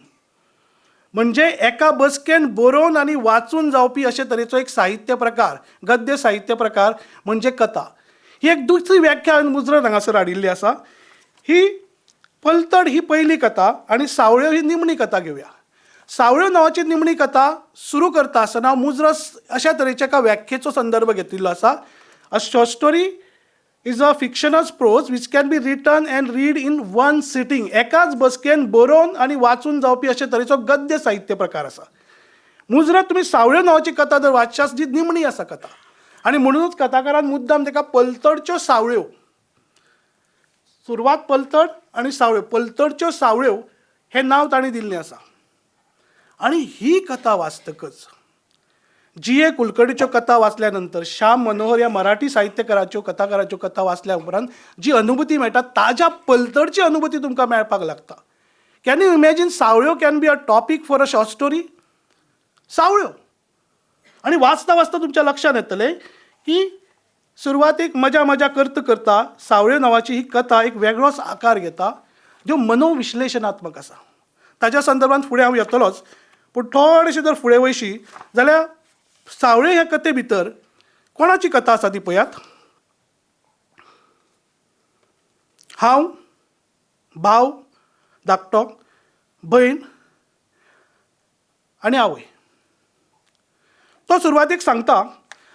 Speaker 3: म्हणजे एका बसकेन बरोवन आनी वाचून जावपी अशे तरेचो एक साहित्य प्रकार, गद्य साहित्य प्रकार म्हणजे कथा. ही एक दुसरी व्याख्या हांवें मुजरत हांगासर हाडिल्ली आसा. ही पलतड ही पयली कथा आनी सावळ्यो ही निमणी कथा घेवया. सावळ्यो नांवाची निमणी कथा सुरू करता आसतना मुजरत अशा तरेच्या एका व्याख्येचो संदर्भ घेतिल्लो आसा. A short story is a fictionous prose which can be written and read in one sitting. एकाच बसकेन बरोवन आनी वाचून जावपी अशे तरेचो गद्य साहित्य प्रकार आसा. मुजरत तुमी सावळ्यो नांवाची कथा जर वाचशात जी निमणी आसा कथा, आनी म्हणूनच कथाकारान मुद्दाम ताका पलतडच्यो सावळ्यो, सुरवात पलतड आनी सावळ्यो, पलतडच्यो सावळ्यो हें नांव ताणें दिल्लें आसा. आनी ही कथा वाचतकच G.A. कुलकर्णीच्यो कथा वाचल्या नंतर, श्याम मनोहर ह्या मराठी साहित्यकाराच्यो कथाकाराच्यो कथा वाचल्या उपरांत जी अनुभूती मेळटा ताज्या पलतडची अनुभूती तुमकां मेळपाक लागता. कॅन यू इमॅजीन सावळ्यो can be a topic for a short story. सावळ्यो. आनी वाचता वाचता तुमच्या लक्षात येतलें की सुरवातेक मजा मजा करता सावळ्यो नांवाची ही कथा एक वेगळोच आकार घेता जो मनोविश्लेशनात्मक आसा. ताच्या संदर्भांत फुडें हांव येतलोच, पूण थोडेशें जर फुडें वयशी जाल्यार सावळ्यो ह्या कथे भितर कोणाची कथा आसा ती पळयात. हांव, भाव धाकटो, भयण आनी आवय. तो सुरवातेक सांगता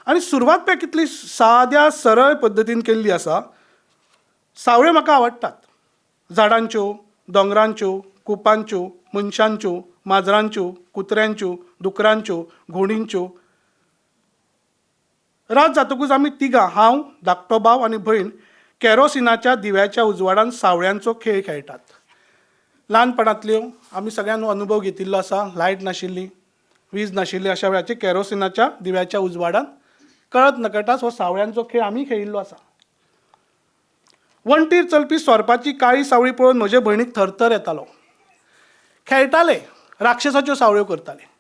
Speaker 3: आनी सुरवात पळय कितली साद्या सरळ पद्दतीन केल्ली आसा. सावळ्यो म्हाका आवडटात. झाडांच्यो, दोंगरांच्यो, कुपांच्यो, मनशांच्यो, माजरांच्यो, कुत्र्यांच्यो, दुकरांच्यो, घोणींच्यो. रात जातकूच आमी तिगां, हांव, धाकटो भाव आनी भयण केरोसिनाच्या दिव्याच्या उजवाडान सावळ्यांचो खेळ खेळटात. ल्हानपणांतल्यो आमी सगळ्यांनी अनुभव घेतिल्लो आसा. लायट नाशिल्ली, वीज नाशिल्ली, अशा वेळाचेर केरोसिनाच्या दिव्याच्या उजवाडान कळत नकळटाच हो सावळ्यांचो खेळ आमी खेळिल्लो आसा. वणटीर चलपी सोरपाची काळी सावळी पळोवन म्हजे भयणीक थरथर येतालो. खेळटाले, राक्षसाच्यो सावळ्यो करताले.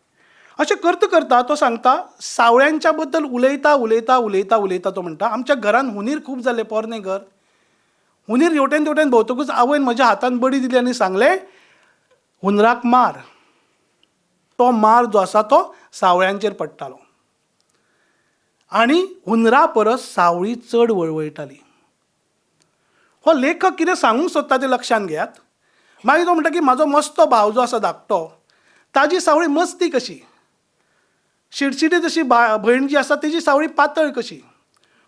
Speaker 3: अशें करता करता तो सांगता, सावळ्यांच्या बद्दल उलयता उलयता उलयता उलयता तो म्हणटा, आमच्या घरान हुनीर खूब जाले, पोरणे घर. हुनीर हेवटेन तेवटेन भोंवतकूच आवयन म्हज्या हातान बडी दिली आनी सांगलें, हुनराक मार. तो मार जो आसा तो सावळ्यांचेर पडटालो आनी हुनरा परस सावळी चड वळवळटाली. हो लेखक कितें सांगूंक सोदता तें लक्षांत घेयात. मागीर तो म्हणटा की म्हाजो मस्तो भाव जो आसा धाकटो, ताजी सावळी मस्ती कशी, शिडशिडीत अशी भयण जी आसा तेजी सावळी पातळ कशी,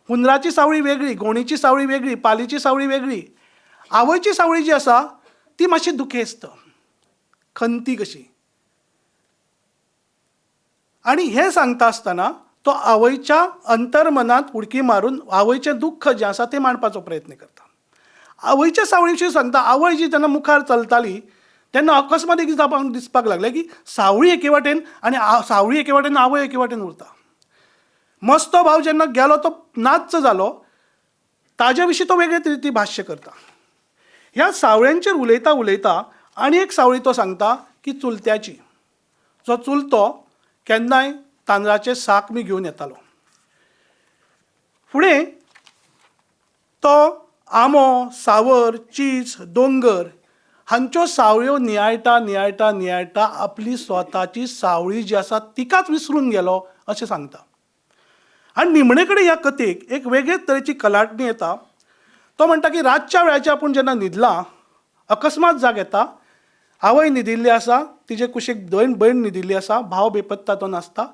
Speaker 3: हुनराची सावळी वेगळी, घोणीची सावळी वेगळी, पालीची सावळी वेगळी, आवयची सावळी जी आसा ती मातशी दुखेस्त, खंती कशी. आनी हें सांगता आसतना तो आवयच्या अंतर्मनांत उडकी मारून आवयचें दुख्ख जें आसा तें मांडपाचो प्रयत्न करता. आवयच्या सावळी विशीं सांगता. आवय जी तेन्ना मुखार चलताली तेन्ना अकस्मात एक दिसपाक लागलें की सावळी एके वाटेन आनी सावळी एके वाटेन, आवय एके वाटेन उरता. मस्तो भाव जेन्ना गेलो तो नाच्च जालो, ताजे विशीं तो वेगळे तरेची भाश्य करता. ह्या सावळ्यांचेर उलयता उलयता आनी एक सावळी तो सांगता की चुलत्याची, जो चुलतो केन्नाय तांदळाचें साक बी घेवन येतालो. फुडें तो आंबो, सावर, चीज, दोंगर हांच्यो सावळ्यो नियाळटा नियाळटा नियाळटा आपली स्वताची सावळी जी आसा तिकाच विसरून गेलो अशें सांगता. आनी निमणे कडेन ह्या कथेक एक वेगळेच तरेची कलाटणी येता. तो म्हणटा की रातच्या वेळाचेर आपूण जेन्ना न्हिदला अकस्मात जाग येता, आवय न्हिदिल्ली आसा, तिचे कुशीक भयण न्हिदिल्ली आसा, भाव बेपत्ता तो नासता.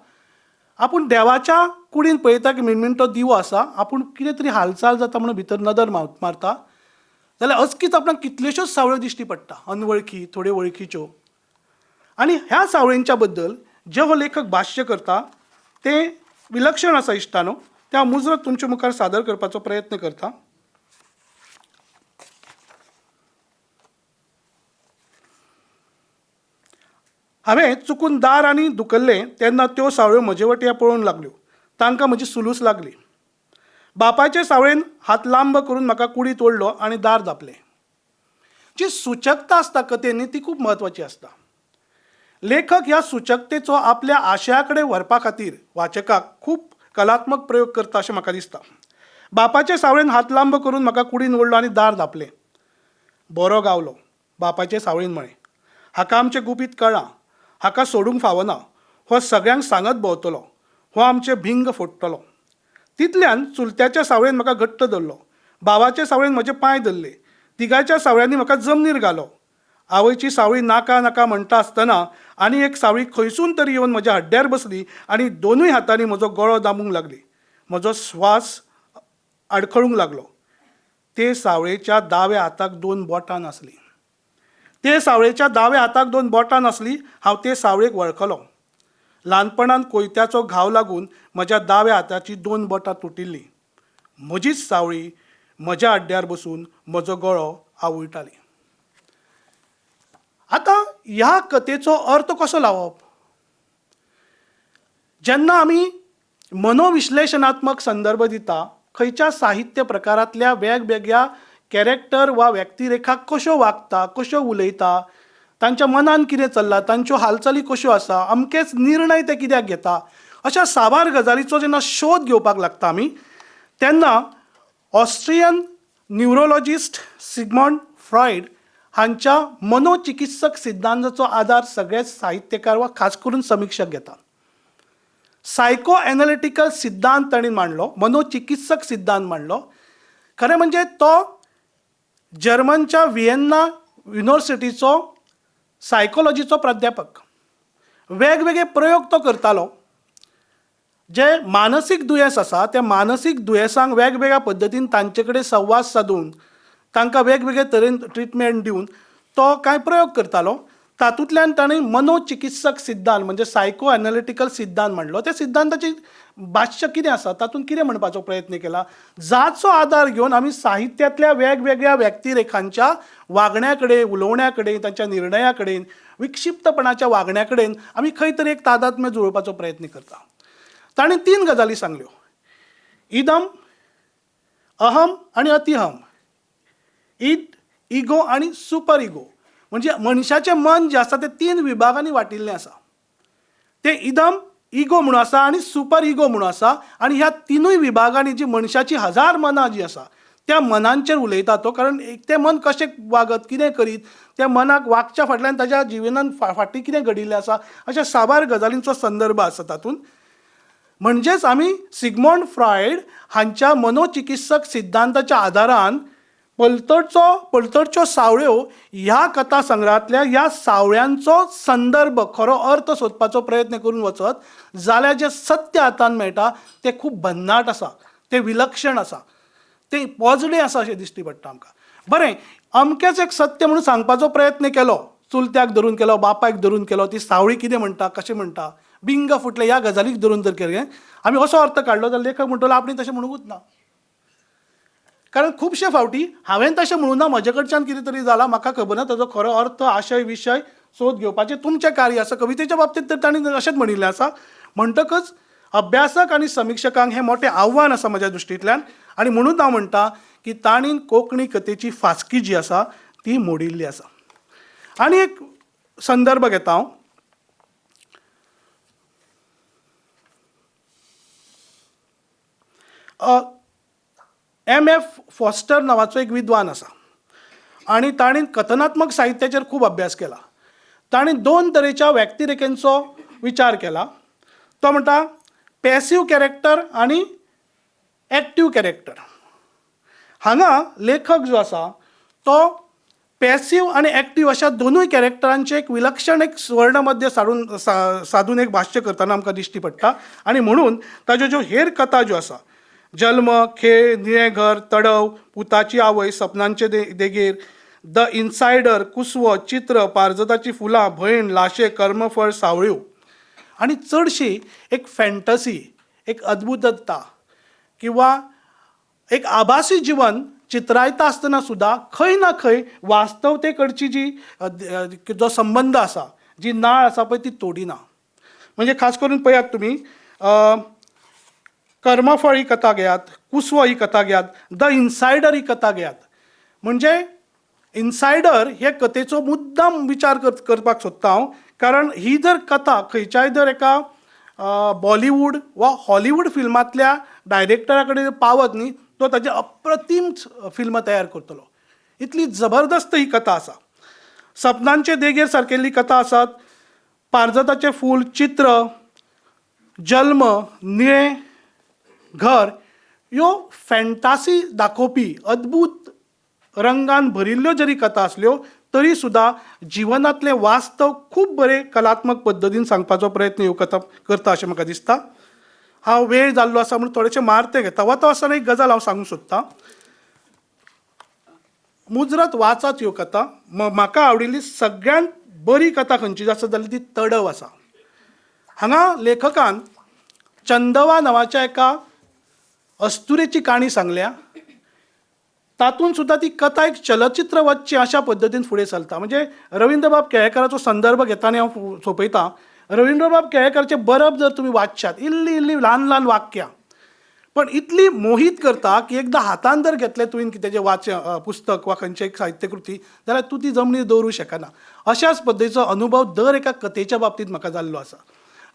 Speaker 3: आपूण देवाच्या कुडीन पळयता की मिणमिणटो दिवो आसा, आपूण कितें तरी हालचाल जाता म्हणून भितर नदर मारता, जाल्यार अचकीत आपणाक कितल्योश्योच सावळ्यो दिश्टी पडटा, अनवळखी, थोड्यो वळखीच्यो. आनी ह्या सावळेंच्या बद्दल जे हो लेखक भाश्य करता तें विलक्षण आसा इश्टानो. तें हांव मुजरत तुमचे मुखार सादर करपाचो प्रयत्न करता. हांवें चुकून दार आनी धुकल्लें तेन्ना त्यो सावळ्यो म्हजे वटेन पळोवंक लागल्यो. तांकां म्हजी सुलूस लागली. बापाचे सावळेन हात लांब करून म्हाका कुडींत ओडलो आनी दार धांपलें. जी सुचकता आसता कथेनी ती खूब म्हत्वाची आसता. लेखक ह्या सुचकतेचो आपल्या आशया कडेन व्हरपा खातीर वाचकाक खूब कलात्मक प्रयोग करता अशें म्हाका दिसता. बापाचे सावळेन हात लांब करून म्हाका कुडीन ओडलो आनी दार धांपलें. बरो गावलो, बापाचे सावळेन म्हळें. हाका आमचें गुपीत कळ्ळां. हाका सोडूंक फावना. हो सगळ्यांक सांगत भोंवतलो. हो आमचें भिंग फोडटलो. तितल्यान चुलत्याच्या सावळेन म्हाका घट्ट धरलो. भावाच्या सावळेन म्हजे पांय धरले. तिगाच्या सावळ्यांनी म्हाका जमनीर घालो. आवयची सावळी नाका नाका म्हणटा आसतना आनी एक सावळी खंयसून तरी येवन म्हज्या हड्ड्यार बसली आनी दोनूय हातांनी म्हजो गळो दामूंक लागली. म्हजो स्वास आडखळूंक लागलो. ते सावळेच्या दाव्या हाताक 2 बोटां नासलीं. ते सावळेच्या दाव्या हाताक 2 बोटां नासलीं. हांव ते सावळेक वळखलो. ल्हानपणांत कोयत्याचो घाव लागून म्हज्या दाव्या हाताची 2 बोटां तुटिल्लीं. म्हजीच सावळी म्हज्या हड्ड्यार बसून म्हजो गळो आवळटाली. आतां ह्या कथेचो अर्थ कसो लावप? जेन्ना आमी मनोविश्लेशणात्मक संदर्भ दिता, खंयच्या साहित्य प्रकारांतल्या वेगवेगळ्या कॅरेक्टर वा व्यक्तिरेखा कश्यो वागता, कश्यो उलयता, तांच्या मनान कितें चल्लां, तांच्यो हालचाली कश्यो आसा, अमकेच निर्णय ते कित्याक घेता, अशा साबार गजालीचो जेन्ना शोध घेवपाक लागता आमी, तेन्ना ऑस्ट्रियन न्यूरोलॉजिस्ट सिग्मंड फ्रॉयड हांच्या मनोचिकित्सक सिद्धांताचो आदार सगळे साहित्यकार वा खास करून समीक्षक घेतात. सायको एनालिटिकल सिद्धांत तांणी मांडलो, मनोचिकित्सक सिद्धांत मांडलो. खरें म्हणजे तो जर्मनच्या व्हिएन्ना युनिव्हर्सिटीचो सायकोलॉजीचो प्राध्यापक. वेगवेगळे प्रयोग तो करतालो. जे मानसीक दुयेंस आसा त्या मानसीक दुयेंसांक वेगवेगळ्या पद्दतीन तांचे कडेन संवाद सादून तांकां वेगवेगळे तरेन ट्रिटमेंट दिवन तो कांय प्रयोग करतालो. तातूंतल्यान ताणें मनोचिकित्सक सिद्धांत म्हणजे सायको एनालिटिकल सिद्धांत मांडलो. त्या सिद्धांताची भाश्य कितें आसा, तातूंत कितें म्हणपाचो प्रयत्न केला, जाचो आदार घेवन आमी साहित्यांतल्या वेगवेगळ्या व्यक्तिरेखांच्या वागण्या कडेन, उलोवण्या कडेन, तांच्या निर्णया कडेन, विक्षिप्तपणाच्या वागण्या कडेन आमी खंय तरी एक तादात्म्य जुळोवपाचो प्रयत्न करता. ताणें 3 गजाली सांगल्यो. इदम, अहम आनी अतिहम. ईड, इगो आनी सुपर इगो. म्हणजे मनशाचें मन जें आसा तें 3 विभागांनी वाटिल्लें आसा. तें इदम, इगो म्हणून आसा आनी सुपर इगो म्हणून आसा. आनी ह्या 3 विभागांनी जी मनशाची 1000 मनां जी आसा त्या मनांचेर उलयता तो. कारण तें मन कशें वागत, कितें करीत, त्या मनाक वागच्या फाटल्यान ताच्या जिवनान फाटीं कितें घडिल्लें आसा, अशा साबार गजालींचो संदर्भ आसा तातूंत. म्हणजेच आमी सिग्मंड फ्रॉयड हांच्या मनोचिकित्सक सिद्धांताच्या आदारान पलतडच्यो सावळ्यो ह्या कथा संग्रहांतल्या ह्या सावळ्यांचो संदर्भ, खरो अर्थ सोदपाचो प्रयत्न करून वचत जाल्यार जें सत्य हातान मेळटा तें खूब भन्नाट आसा, तें विलक्षण आसा, तें पोजडें आसा अशें दिश्टी पडटा आमकां. बरें, अमकेच एक सत्य म्हणून सांगपाचो प्रयत्न केलो, चुलत्याक धरून केलो, बापायक धरून केलो, ती सावळी कितें म्हणटा, कशें म्हणटा, बिंग फुटले ह्या गजालीक धरून जर केलें आमी असो अर्थ काडलो जाल्यार लेखक म्हणटलो आपणी तशें म्हणूंकूच ना. कारण खुबशे फावटी हांवें तशें म्हणूं ना, म्हजे कडच्यान कितें तरी जालां, म्हाका खबर ना ताजो खरो अर्थ, आशय, विशय सोद घेवपाचें तुमचें कार्य आसा. कवितेच्या बाबतींत तर तांणी अशेंच म्हणिल्लें आसा. म्हणटकच अभ्यासक आनी समीक्षकांक हें मोठें आव्हान आसा म्हज्या दृश्टींतल्यान. आनी म्हणून हांव म्हणटा की तांणी कोंकणी कथेची फासकी जी आसा ती मोडिल्ली आसा. आनी एक संदर्भ घेता हांव. M.F. फॉस्टर नांवाचो एक विद्वान आसा आनी ताणें कथनात्मक साहित्याचेर खूब अभ्यास केला. ताणें 2 तरेच्या व्यक्तिरेखेंचो विचार केला. तो म्हणटा पॅसिव्ह कॅरेक्टर आनी एक्टीव कॅरेक्टर. हांगा लेखक जो आसा तो पॅसिव्ह आणि ॲक्टिव्ह अशा दोनूय कॅरेक्टरांचे एक विलक्षण एक स्वर्णमध्य साधून एक भाश्य करतना आमकां दिश्टी पडटा. आनी म्हणून ताज्यो ज्यो हेर कथा ज्यो आसा, जल्म, खेळ, निळें घर, तडव, पुताची आवय, सपनांचे देगेर, द इनसायडर, कुसवो, चित्र, पारजताची फुलां, भयण, लाशे, कर्मफळ, सावळ्यो, आनी चडशी एक फॅन्टसी, एक अद्भुतता किंवा एक आभासी जीवन चित्रायता आसतना सुद्दां खंय ना खंय वास्तवते कडची जी जो संबंध आसा, जी नाळ आसा पळय ती तोडिना. म्हणजे खास करून पळयात तुमी कर्मफळ ही कथा घेयात, कुसवो ही कथा घेयात, द इनसायडर ही कथा घेयात. म्हणजे इनसायडर हे कथेचो मुद्दाम विचार करपाक सोदता हांव, कारण ही जर कथा खंयच्याय जर एका बॉलिवूड वा हॉलिवूड फिल्मांतल्या डायरेक्टरा कडेन पावत न्ही, तो ताचे अप्रतीम फिल्म तयार करतलो. इतली जबरदस्त ही कथा आसा. सपनांचे देगेर सारकेल्ली कथा आसात, पारजताचें फूल, चित्र, जल्म, निळें घर ह्यो फॅन्टासी दाखोवपी अद्भुत रंगान भरिल्ल्यो जरी कथा आसल्यो तरी सुद्दां जिवनांतलें वास्तव खूब बरे कलात्मक पद्दतीन सांगपाचो प्रयत्न ह्यो कथा करता अशें म्हाका दिसता. हांव वेळ जाल्लो आसा म्हणून थोडेशे मार्ते घेता. वता आसतना एक गजाल हांव सांगूंक सोदतां. मुजरत वाचात ह्यो कथा. म्हाका आवडिल्ली सगळ्यांत बरी कथा खंयची आसा जाल्यार ती तडव आसा. हांगा लेखकान चंदवा नांवाच्या एका अस्तुरेची काणी सांगल्या. तातूंत सुद्दां ती कथा एक चलचित्र वचची अशा पद्दतीन फुडें चलता. म्हणजे रविंद्रबाब केळेकराचो संदर्भ घेताना हांव सोंपयतां. रविंद्रबाब केळेकराचे बरप जर तुमी वाचशात, इल्ली इल्ली ल्हान ल्हान वाक्यां, पण इतली मोहीत करता की एकदां हातान जर घेतलें तुवें कितेंचें पुस्तक वा खंयचें एक साहित्य कृती जाल्यार तूं ती जमनीर दवरूं शकना. अशाच पद्दतीचो अनुभव दर एका कथेच्या बाबतींत म्हाका जाल्लो आसा.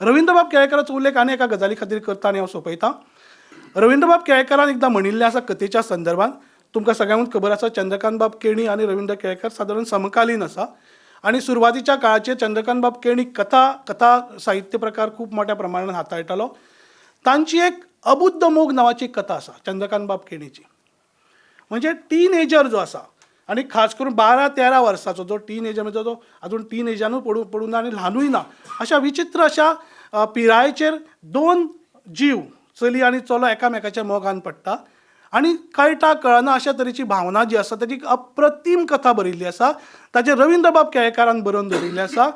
Speaker 3: रविंद्रबाब केळेकराचो उल्लेख आनी एका गजाली खातीर करता आनी हांव सोंपयतां. रविंद्रबाब केळेकरान एकदां म्हणिल्लें आसा कथेच्या संदर्भांत. तुमकां सगळ्यांक खबर आसा चंद्रकांत बाब केणी आनी रविंद्र केळेकर सादारण समकालीन आसा. आनी सुरवातीच्या काळाचेर चंद्रकांत बाब केणी कथा साहित्य प्रकार खूब मोठ्या प्रमाणात हाताळटालो. तांची एक अबुद्ध मोग नांवाची कथा आसा चंद्रकांत बाब केणीची. म्हणजे टीनएजर जो आसा आनी खास करून 12-13 वर्साचो जो टीनएजर म्हणजे जो आजून टीनएजानूय पडूं ना आनी ल्हानूय ना अशा विचित्र अशा पिरायेचेर दोन जीव चली आनी चलो एकामेकाच्या मोगान पडटा आनी कळटा कळना अशा तरेची भावना जी आसा ताची अप्रतीम कथा बरयल्ली आसा. ताचेर रविंद्रबाब केळेकारान बरोवन दवरिल्लें आसा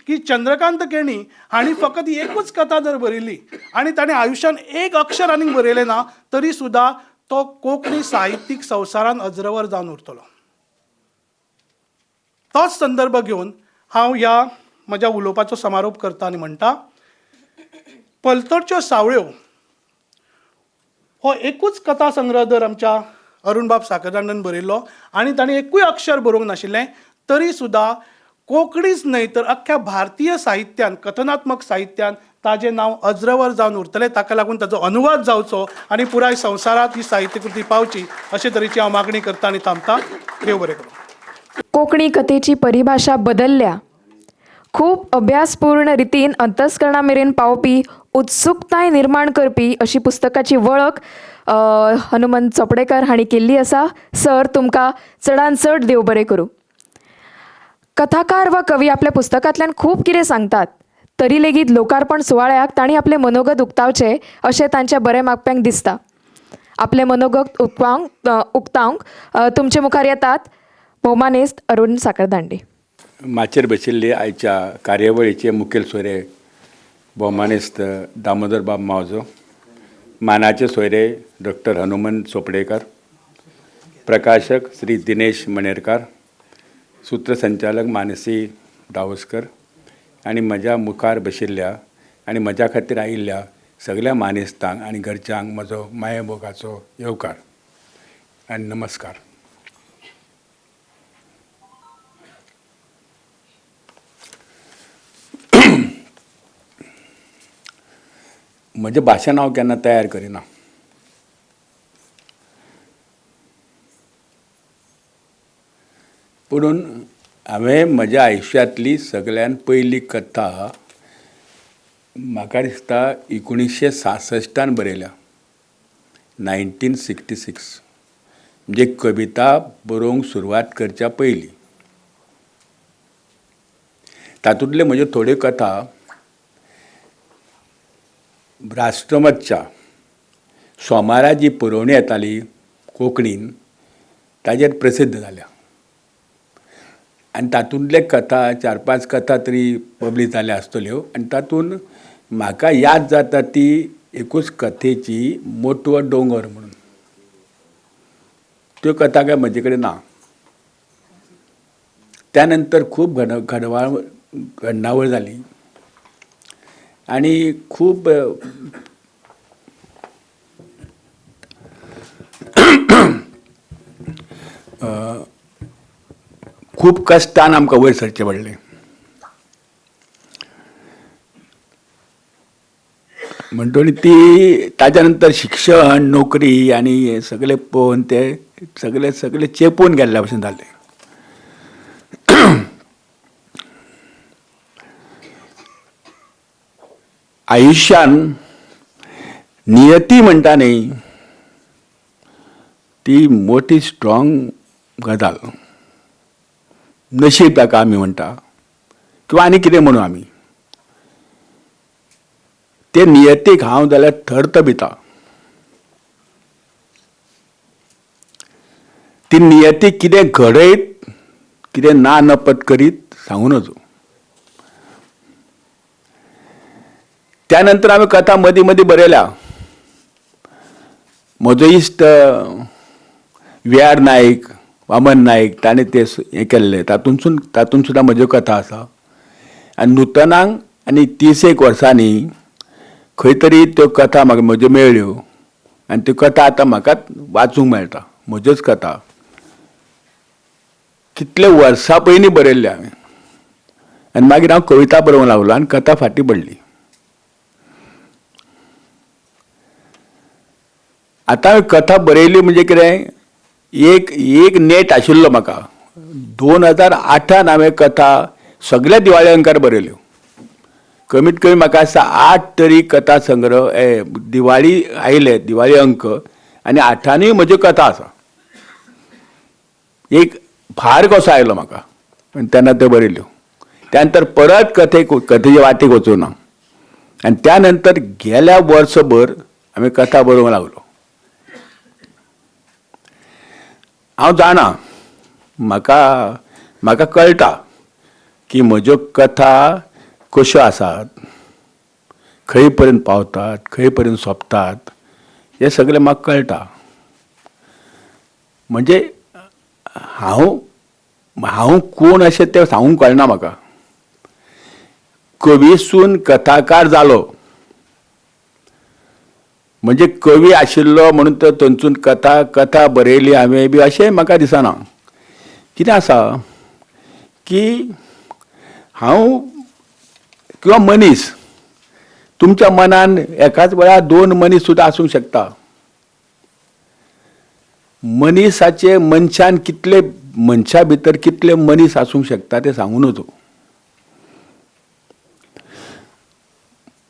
Speaker 3: की चंद्रकांत केणी हांणी फकत एकूच कथा जर बरयली आनी ताणें आयुश्यान एक अक्षर आनीक बरयलें ना तरी सुद्दां तो कोंकणी साहित्यीक संवसारान अजरवर जावन उरतलो. तोच संदर्भ घेवन हांव ह्या म्हज्या उलोवपाचो समारोप करता आनी म्हणटा, पलतडच्यो सावळ्यो हो एकूच कथा संग्रह जर आमच्या अरुणबाब साखरदांडान बरयल्लो आनी ताणें एकूय अक्षर बरोवंक नाशिल्लें तरी सुद्दां कोंकणीच न्हय तर अख्ख्या भारतीय साहित्यान कथनात्मक साहित्यान ताजें नांव अजरवर जावन उरतलें. ताका लागून ताचो अनुवाद जावचो आनी पुराय संवसारांत ही साहित्य कृती पावची अशे तरेची हांव मागणी करता आनी थांबता. देव बरें करूं.
Speaker 1: कोंकणी कथेची परिभाषा बदलल्या. खूब अभ्यासपूर्ण रितीन अंतस्करणा मेरेन पावपी उत्सुकताय निर्माण करपी अशी पुस्तकाची वळख हनुमंत चोपडेकर हांणी केल्ली आसा. सर, तुमकां चडान चड देव बरें करूं. कथाकार वा कवी आपल्या पुस्तकांतल्यान खूब कितें सांगतात, तरी लेगीत लोकार्पण सुवाळ्याक तांणी आपले मनोगत उक्तावचे अशें तांच्या बरे मागप्यांक दिसता. आपले मनोगत उक्तावंक तुमचे मुखार येतात भोवमानेस्त अरुण साखरदांडे.
Speaker 4: माचेर बशिल्ले आयच्या कार्यावळीचे मुखेल सोयरे भोवमानेस्त दामोदर बाब मावजो, मानाचे सोयरे डॉक्टर हनुमंत चोपडेकर, प्रकाशक श्री दिनेश मणेरकार, सूत्रसंचालक मानसी डावस्कर आनी म्हज्या मुखार बशिल्ल्या आनी म्हज्या खातीर आयिल्ल्या सगळ्या मानेस्तांक आनी घरच्यांक म्हजो मायेमोगाचो येवकार आनी नमस्कार. म्हजें भाशण हांव केन्ना तयार करिना. पुणून हांवें म्हज्या आयुश्यांतली सगळ्यान पयली कथा म्हाका दिसता 1966 बरयल्या, 1966. म्हणजे कविता बरोवंक सुरवात करच्या पयलीं. तातूंतले म्हज्यो थोड्यो कथा राष्ट्रमतच्या सोमारा जी पुरवणी येताली कोंकणीन ताजेर प्रसिद्ध जाल्या आनी तातूंतले कथा 4-5 कथा तरी पब्लीश जाल्या आसतल्यो आनी तातूंत म्हाका याद जाता ती एकूच कथेची मोटवो दोंगर म्हणून. त्यो कथा काय म्हजे कडेन ना. त्यानंतर खूब घडणावळ जाली आणि खूब खूब कश्टान आमकां वयर सरचें पडलें. म्हणटोरी ती ताच्या नंतर शिक्षण नोकरी आनी हे सगळे पळोवन ते सगळे सगळे चेपून गेल्ल्या भशेन जालें. आयुश्यान नियती म्हणटा न्ही ती मोठी स्ट्रॉंग गजाल. नशीब ताका आमी म्हणटा किंवा आनी कितें म्हणू आमी. ते नियतीक हांव जाल्यार थर्त भिता. ती नियती कितें घडयत कितें ना नपत करीत सांगू नजो. त्यानंतर आमी कथा मदीं मदीं बरयल्या. म्हजो इश्ट व्ही.आर. नायक वामन नायक ताणें ते हें केल्लें तातूंत सुद्दां म्हज्यो कथा आसा. आनी नूतनाक आनी 30 वर्सांनी खंय तरी त्यो कथा म्हाका म्हज्यो मेळ्ळ्यो आनी त्यो कथा आतां म्हाका वाचूंक मेळटा. म्हज्योच कथा कितले वर्सां पयलीं बरयल्ले हांवें आनी मागीर हांव कविता बरोवंक लागलो आनी कथा फाटीं पडली. आतां हांवें कथा बरयली म्हणजे कितें एक नेट आशिल्लो म्हाका. 2008 हांवें कथा सगळ्या दिवाळी अंकार बरयल्यो. कमीत कमी म्हाका आसा 8 तरी कथा संग्रह दिवाळी आयले दिवाळी अंक आनी 8नीय म्हज्यो कथा आसा. एक भार कसो आयलो म्हाका आनी तेन्ना त्यो बरयल्यो. त्यानंतर परत कथेच्या वाटेक वचूं ना आनी त्या नंतर गेल्या वर्सभर हांवें कथा बरोवंक लागलो. हांव जाणा म्हाका कळटा की म्हज्यो कथा कश्यो आसात, खंय पर्यंत पावतात, खंय पर्यंत सोंपतात हें सगळें म्हाका कळटा. म्हणजे हांव कोण अशें तें सांगूंक कळना म्हाका. कवीसून कथाकार जालो म्हणजे कवी आशिल्लो म्हणून तर थंयसून कथा बरयली हांवें बी अशें म्हाका दिसना. कितें आसा की हांव किंवा मनीस तुमच्या मनान एकाच वेळार 2 मनीस सुद्दां आसूंक शकता. मनीसाचे मनशा भितर कितले मनीस आसूंक शकता ते सांगू नजो.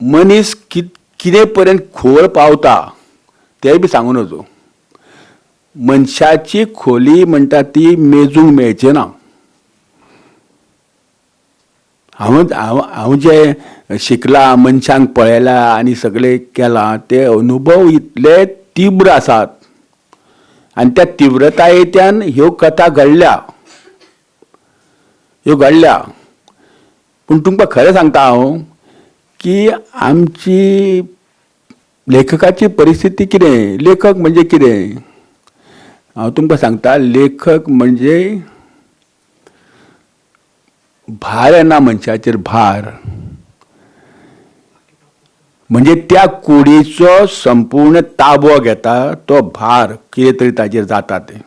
Speaker 4: मनीस कितें पर्यंत खोल पावता तें बी सांगू नजो. मनशाची खोली म्हणटा ती मेजूंक मेळची ना. हांव जे शिकला मनशांक पळयला आनी सगळें केलां ते अनुभव इतले तीव्र आसात आनी त्या तीव्रतायेंतल्यान ह्यो कथा घडल्या. पूण तुमकां खरें सांगता हांव की आमची लेखकाची परिस्थिती कितें. लेखक म्हणजे कितें हांव तुमकां सांगता. लेखक म्हणजे भार येना मनशाचेर भार. म्हणजे त्या कुडीचो संपूर्ण ताबो घेता तो भार कितें तरी ताचेर जाता तें.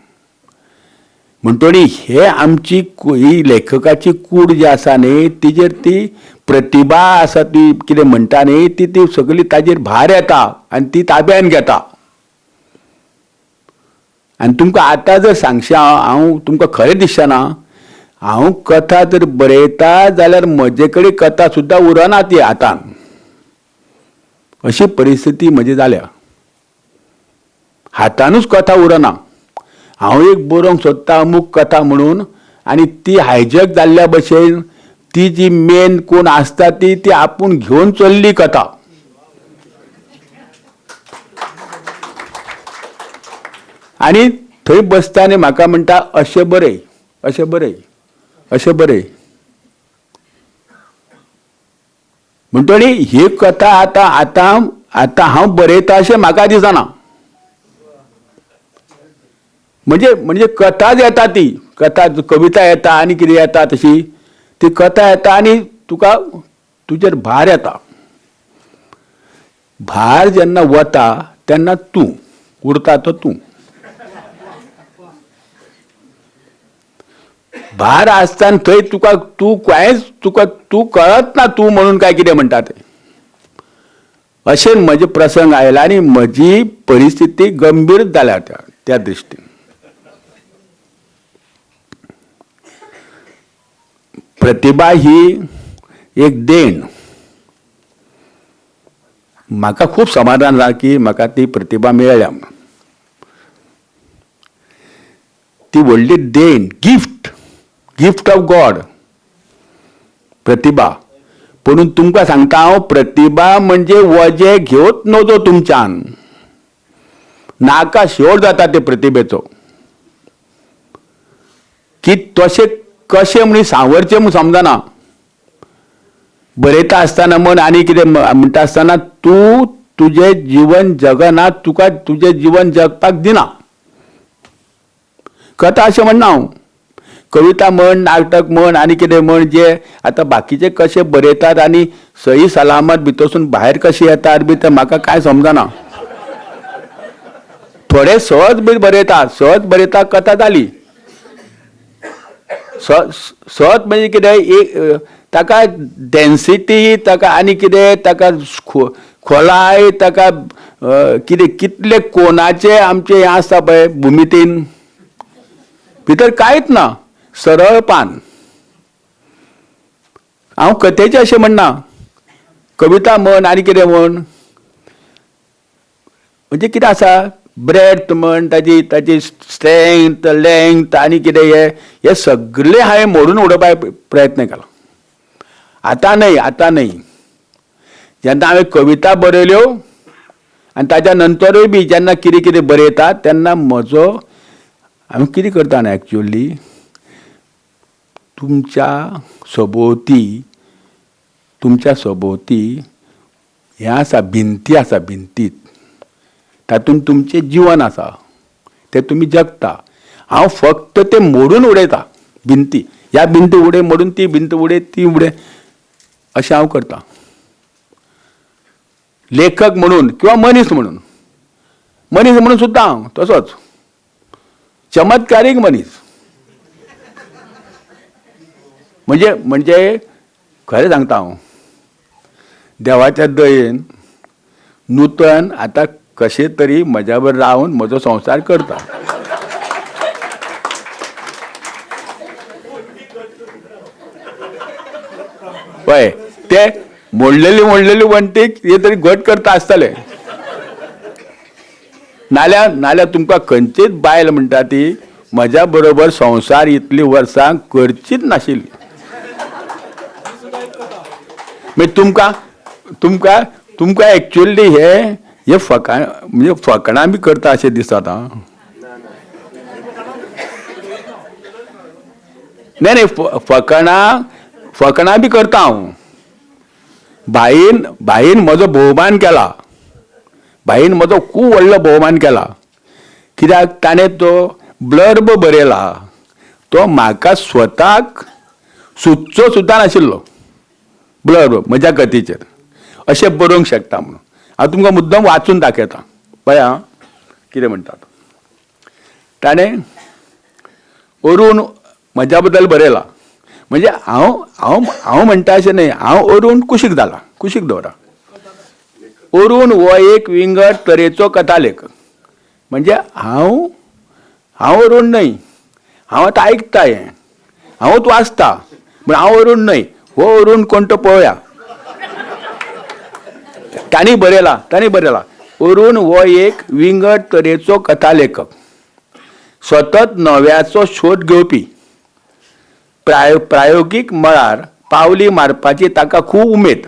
Speaker 4: म्हणटोरी हे आमची ही लेखकाची कूड जी आसा न्ही तिजेर ती प्रतिभा आसा ती कितें म्हणटा न्ही ती सगळी ताजेर भार येता आनी ती ताब्यान घेता. आनी तुमकां आतां जर सांगशें हांव तुमकां खरें दिसचें ना. हांव कथा जर बरयता जाल्यार म्हजे कडेन कथा सुद्दां उरना ती हातान. अशी परिस्थिती म्हजी जाल्या. हातानूच कथा उरना. हांव एक बरोवंक सोदता अमूक कथा म्हणून आनी ती हायजॅक जाल्ल्या भशेन ती जी मेन कोण असता ती आपूण घेऊन चलली कथा. आणि थंय बसताना म्हाका म्हणटा अशें बरें अशें बरें अशें बरें. म्हणटणी ही कथा आतां आतां आतां हांव बरयता अशें म्हाका दिसना. म्हणजे म्हणजे कथाच येता ती कथा कविता येता आनी कितें येता तशी ती कथा येता आनी तुका तुजेर भार येता. भार जेन्ना वता तेन्ना तूं उरता तो तूं. भार आसतना थंय तुका तूं कांयच तुका तूं कळत ना तूं म्हणून काय कितें म्हणटा तें. अशें म्हजे प्रसंग आयला आनी म्हजी परिस्थिती गंभीर जाल्या त्या दृश्टीन. प्रतिभा ही एक देण. म्हाका खूब समाधान जालें की म्हाका ती प्रतिभा मेळ्ळ्या. ती व्हडली देण गिफ्ट ऑफ गॉड प्रतिभा. म्हणून तुमकां सांगता हांव प्रतिभा म्हणजे वजें घेवच नजो तुमच्यान. नाका शेवट जाता ते प्रतिभेचो की तशें कशें म्हण सांवरचें म्हूण समजना. बरयता आसतना म्हण आनी कितें म्हणटा आसतना तूं तुजें जीवन जगना तुका तुजें जीवन जगपाक दिना. कथा अशें म्हणना हांव. कविता म्हण नाटक म्हण आनी कितें म्हण जे आतां बाकीचे कशे बरयतात आनी सही सलामत भितरसून भायर कशें येतात बी तें म्हाका कांय समजना. थोडे सहज बी बरयतात सहज बरयता कथा जाली. सहज म्हणजे कितें एक ताका डेन्सिटी ताका आनी कितें ताका खोलाय ताका कितें कितले कोणाचे आमचे हें आसता पळय भुमितीन भितर कांयच ना. सरळपान. हांव कथेचें अशें म्हणना. कविता म्हण आनी कितें म्हण म्हणजे कितें आसा ब्रेथ म्हण ताची स्ट्रेंथ लेंथ आनी कितें हे सगळे हांवें मोडून उडोवपाक प्रयत्न केलो. आतां न्हय. जेन्ना हांवें कविता बरयल्यो आनी ताच्या नंतरूय बी जेन्ना कितें कितें बरयता तेन्ना म्हजो हांवें कितें करता न्हय एक्चुअली तुमच्या सभोवती हें आसा भिंती आसा भिंतीत तातूंत तुमचें जीवन आसा तें तुमी जगता. हांव फक्त तें मोडून उडयता भिंती. ह्या भिंत उडय मोडून ती भिंत उडय ती उडय अशें हांव करता. लेखक म्हणून किंवा मनीस म्हणून सुद्दां हांव तसोच चमत्कारीक मनीस. म्हणजे खरें सांगता हांव देवाच्या दयेन नूतन आतां कशें तरी म्हज्या बरोबर रावन म्हजो संवसार करता. पळय ते मोडलेली वणटीक कितें तरी घट करता आसतले. नाल्यार तुमकां खंयचीच बायल म्हणटा ती म्हज्या बरोबर संवसार इतलीं वर्सां करचीच नाशिल्ली. मागीर तुमकां एक्चुअली हे फकाणां बी करता अशें दिसता. नाही फकाणां बी करता हांव. भाईन म्हजो भोवमान केला. भाईन म्हजो खूब व्हडलो भोवमान केला. कित्याक ताणें तो ब्लर्ब बरयला तो म्हाका स्वताक सुचचो सुद्दां नाशिल्लो. ब्लर्ब म्हज्या कथेचेर अशें बरोवंक शकता म्हणून. हांव तुमकां मुद्दम वाचून दाखयता पळय हां कितें म्हणटा. ताणें अरूण म्हज्या बद्दल बरयला. म्हणजे हांव म्हणटा अशें न्हय. हांव अरूण कुशीक जाला कुशीक दवरा. अरूण हो एक विंगड तरेचो कथा लेखक. म्हणजे हांव अरूण न्हय. हांव आतां आयकता हें हांवूच वाचता पूण हांव अरूण न्हय. हो अरूण कोण तो पळोवया. तांणी बरयला अरूण हो एक विंगड तरेचो कथा लेखक. सतत नव्याचो शोध घेवपी प्रायोगीक मळार पावली मारपाची ताका खूब उमेद.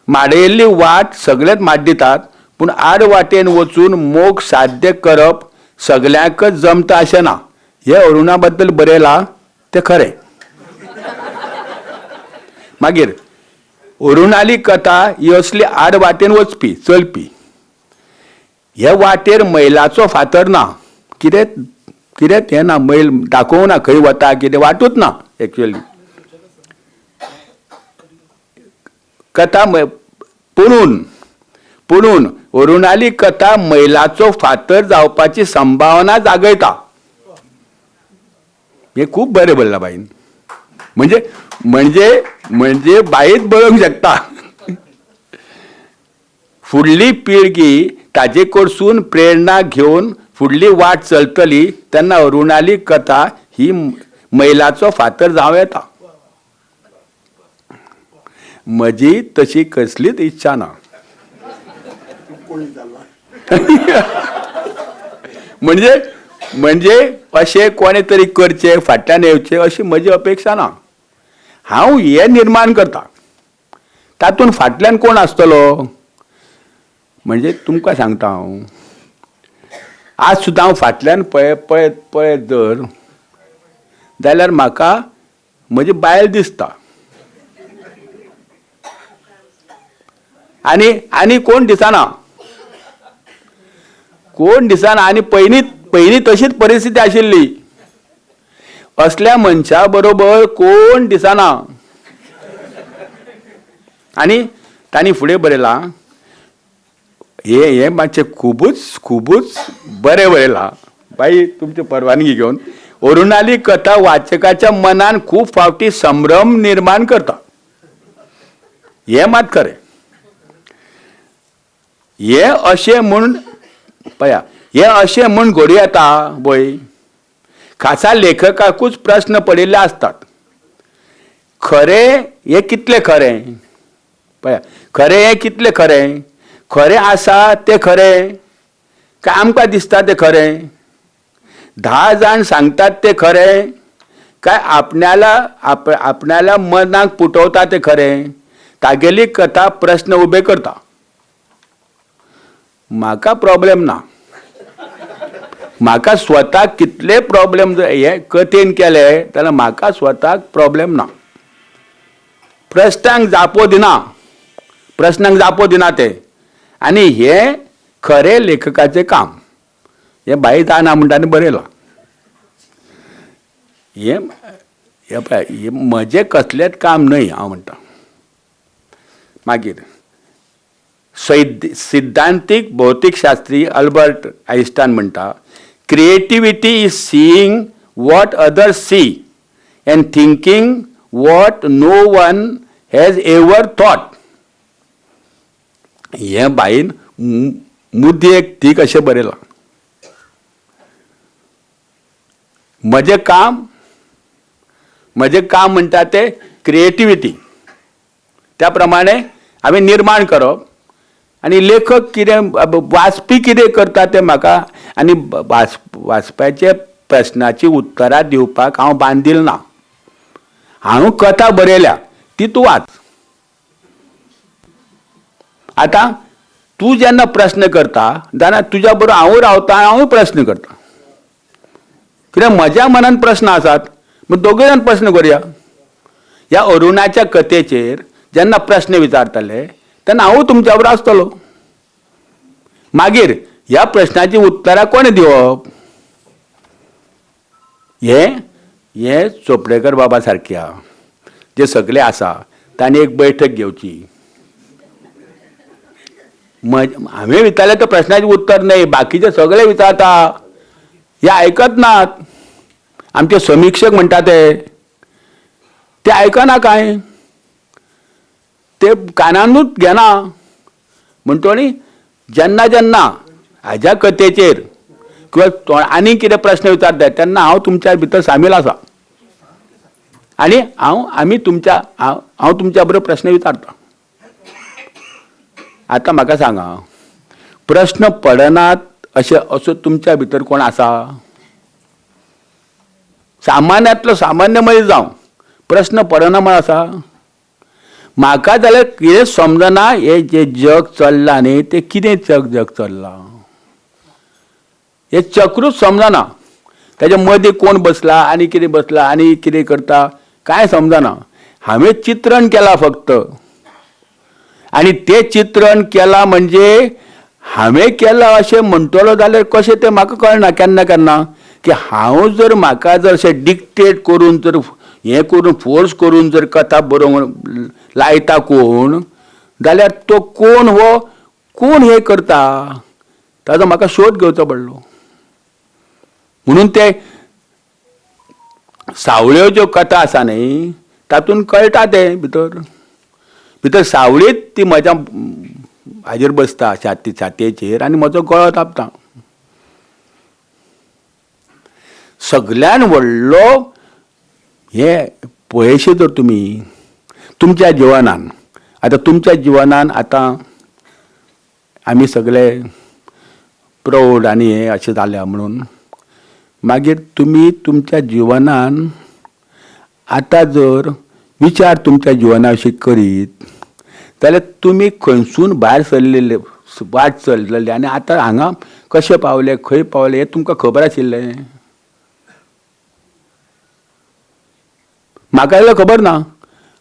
Speaker 4: माडयल्ली वाट सगळेच मात दितात, पूण आड वाटेन वचून मोग साध्य करप सगळ्यांकच जमता अशें ना. हे अरुणा बद्दल बरयलां तें खरें. मागीर अरुणाली कथा ही असली आड वाटेन वचपी चलपी. हे वाटेर मैलाचो फातर ना. कितें कितें तें ना, मैल दाखोवं ना खंय वता कितें, वाटूच ना एक्चुअली. कथा पुणून अरुणाली कथा मैलाचो फातर जावपाची संभावना जागयता. हे खूब बरें बरयलां बाईन. म्हणजे म्हणजे म्हणजे बाईच बरोवंक शकता. फुडली पिळगी ताजे कडसून प्रेरणा घेवन फुडली वाट चलतली तेन्ना अरुणाली कथा ही मैलाचो फातर जावं येता. म्हजी तशी कसलीच इच्छा ना. म्हणजे म्हणजे अशें कोणे तरी करचें, फाटल्यान येवचें अशी म्हजी अपेक्षा ना. हांव हें निर्माण करता, तातूंत फाटल्यान कोण आसतलो. म्हणजे तुमकां सांगता हांव, आज सुद्दां हांव फाटल्यान पळयत जर जाल्यार म्हाका म्हजी बायल दिसता. आनी कोण दिसना. आनी पयलीं तशीच परिस्थिती आशिल्ली. असल्या मनशा बरोबर कोण दिसना. आनी तांणी फुडें बरयलां, हे मातशें खूबच बरें बरयलां. बाई तुमची परवानगी घेवन, अरुणाली कथा वाचकाच्या मनान खूब फावटी संभ्रम निर्माण करता. हे मात खरें. हे अशें म्हूण घडूं येता पळय, खासा लेखकाकूच प्रश्न पडिल्ले आसतात. खरें हें कितलें खरें पळया, खरें हें कितलें खरें, खरें आसा तें खरें काय आमकां दिसता तें खरें, 10 जाण सांगतात तें खरें काय आपणाल्या मनाक पुटवता तें खरें. तागेली कथा प्रश्न उबे करता. म्हाका प्रॉब्लेम ना. म्हाका स्वताक कितले प्रॉब्लेम हे कथेन केले जाल्यार म्हाका स्वताक प्रॉब्लेम ना. प्रश्नांक जापो दिना ते. आनी हे खरें लेखकाचें काम. हे बाई जाणा म्हणटा आनी बरयलां. हे म्हजें कसलेंच काम न्हय हांव म्हणटा. मागीर सिद्धांतीक भौतिकशास्त्री अल्बर्ट आयन्स्टायन म्हणटा, creativity is seeing what others see and thinking what no one has ever thought. हे बाईन मुद्देक ठीक अशें बरयलां. म्हजें काम म्हणटा तें क्रिएटिविटी. त्या प्रमाणे हांवें निर्माण करप. आनी लेखक कितें वाचपी कितें करता तें म्हाका, आनी वाचप्याचे प्रस्नाची उत्तरां दिवपाक हांव बांदील ना. हांव कथा बरयल्या ती तूं वाच. आतां तूं जेन्ना प्रश्न करता जाल्यार तुज्या बरोबर हांवूय रावता, हांवूय प्रश्न करता. कित्याक म्हज्या मनान प्रश्न आसात, मग दोगूय जाण प्रश्न करुया. ह्या अरुणाच्या कथेचेर जेन्ना प्रश्न विचारतले तेन्ना हांवूय तुमच्या बरोबर आसतलो. मागीर ह्या प्रश्नाची उत्तरां कोणें दिवप. हे चोपडेकर बाबा सारक्या जे सगळे आसा तांणी एक बैठक घेवची. हांवें विचारले त्या प्रश्नाचें उत्तर न्हय, बाकीचे सगळे विचारता, हे आयकत नात. आमचे समीक्षक म्हणटा ते आयकना कांय, ते कानानूच घेना. म्हणटोनी जेन्ना हाज्या कथेचेर किंवा आनी कितें प्रश्न विचारता तेन्ना हांव तुमच्या भितर सामील आसा. आनी हांव तुमच्या बरोबर प्रश्न विचारता. आतां म्हाका सांगा, प्रश्न पडनात असो तुमच्या भितर कोण आसा? सामान्यांतलो सामान्य मनीस जावं, प्रश्न पडना म्हण आसा. म्हाका जाल्यार कितें समजना हे जे जग चल्लां न्ही ते कितें जग चल्लां हे चक्रूच समजना. त्याच्या मदीं कोण बसला आनी कितें बसला आनी कितें करता कांय समजना. हांवें चित्रण केलां फक्त आनी तें चित्रण केलां म्हणजे हांवें केलां अशें म्हणटलो जाल्यार कशें तें म्हाका कळना केन्ना केन्ना की हांव जर म्हाका जर अशें डिक्टेट करून जर हें करून फोर्स करून जर कथा बरोवंक लायता कोण जाल्यार तो कोण हो कोण हें करता ताचो म्हाका शोध घेवचो पडलो. म्हणून ते सावळ्यो ज्यो कथा आसा न्ही तातूंत कळटा तें भितर सावळीत ती म्हज्या हाजेर बसता छातयेचेर आनी म्हजो गळो तापता. सगळ्यान व्हडलो हे पयशे जर तुमी तुमच्या जिवनान आतां तुमच्या जिवनान आतां आमी सगळे प्रौढ आनी हे अशें जाल्या म्हणून मागीर तुमी तुमच्या जिवनान आतां जर विचार तुमच्या जिवना विशीं करीत जाल्यार तुमी खंयसून भायर सरलेले वाट चल्लेले आनी आतां हांगा कशे पावले खंय पावले हें तुमकां खबर आशिल्लें. म्हाका जाल्यार खबर ना.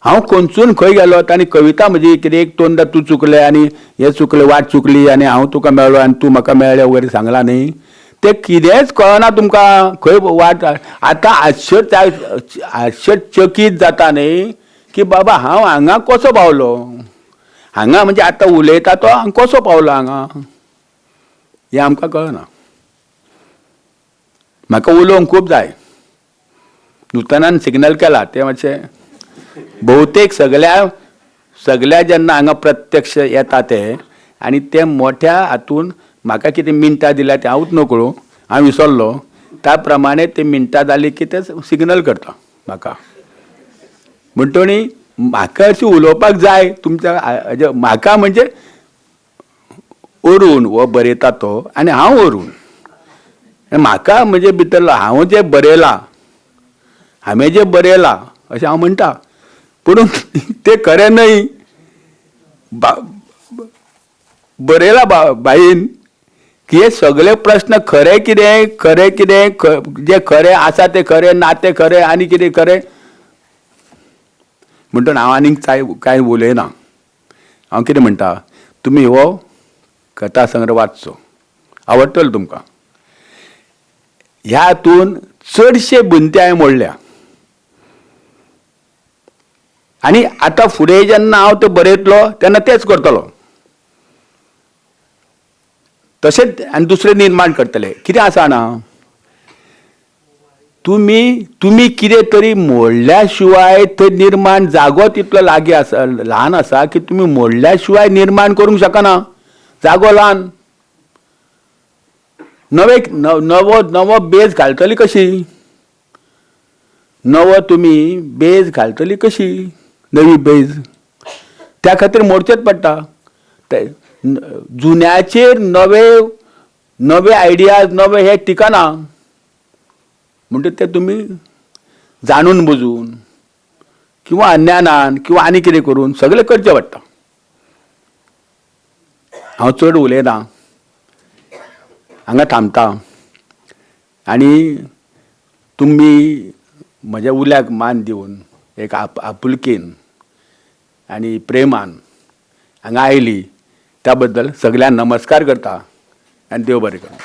Speaker 4: हांव खंयसून खंय गेलो आनी कविता म्हजी कितें एक दोनदा तूं चुकलें आनी हें चुकलें वाट चुकली आनी हांव तुका मेळ्ळो आनी तूं म्हाका मेळ्ळें वगैरे सांगलां न्ही तें कितेंच कळना तुमकां खंय वाट. आतां आश्चर्यचकीत जाता न्ही की बाबा हांव हांगा कसो पावलो. हांगा म्हणजे आतां उलयता तो हांव कसो पावलो हांगा हें आमकां कळना. म्हाका उलोवंक खूब जाय. नुतनान सिग्नल केला तें मातशें भोवतेक सगळ्या जेन्ना हांगा प्रत्यक्ष येता ते आनी ते मोठ्या हातून म्हाका कितें मिनटां दिल्या तें हांवूच नकळो हांव विसरलो त्या प्रमाणे ते मिनटां जाली की ते सिग्नल करता म्हाका. म्हणटणी म्हाका अशी उलोवपाक जाय तुमच्या म्हाका म्हणजे अरूण हो बरयता तो आनी हांव अरूण. म्हाका म्हणजे भितरलो हांव जें बरयलां हांवें जें बरयलां अशें हांव म्हणटा पूण तें खरें न्हय. बरयलां बाईन की हे सगळे प्रश्न खरें कितें जें खरें आसा तें खरें ना तें खरें आनी कितें खरें म्हणटून हांव आनीक कांय उलयना. हांव कितें म्हणटा तुमी हो कथा संग्रह वाचचो आवडटलो तुमकां. ह्या हातून चडशे बुंते हांवें मोडल्या आनी आतां फुडें जेन्ना हांव तें बरयतलो तेन्ना तेंच करतलो तशेंच आनी दुसरें निर्माण करतले. कितें आसा ना तुमी कितें तरी मोडल्या शिवाय थंय निर्माण जागो तितलो लागीं आसा ल्हान आसा की तुमी मोडल्या शिवाय निर्माण करूंक शकना. जागो ल्हान. नवो बेज घालतली कशी नवो तुमी बेज घालतली कशी नवी बेज त्या खातीर मोडचेच पडटा. जुन्याचेर नवे आयडियाज नवे हे टिकना म्हणटा ते तुमी जाणून बुजून किंवा अज्ञानान किंवा आनी कितें करून सगळें करचें पडटा. हांव चड उलयना हांगा थांबता आनी तुमी म्हज्या उल्याक मान दिवन एक आपुलकेन आनी प्रेमान हांगा आयली त्या बद्दल सगळ्यांक नमस्कार करता आनी देव बरें करूं.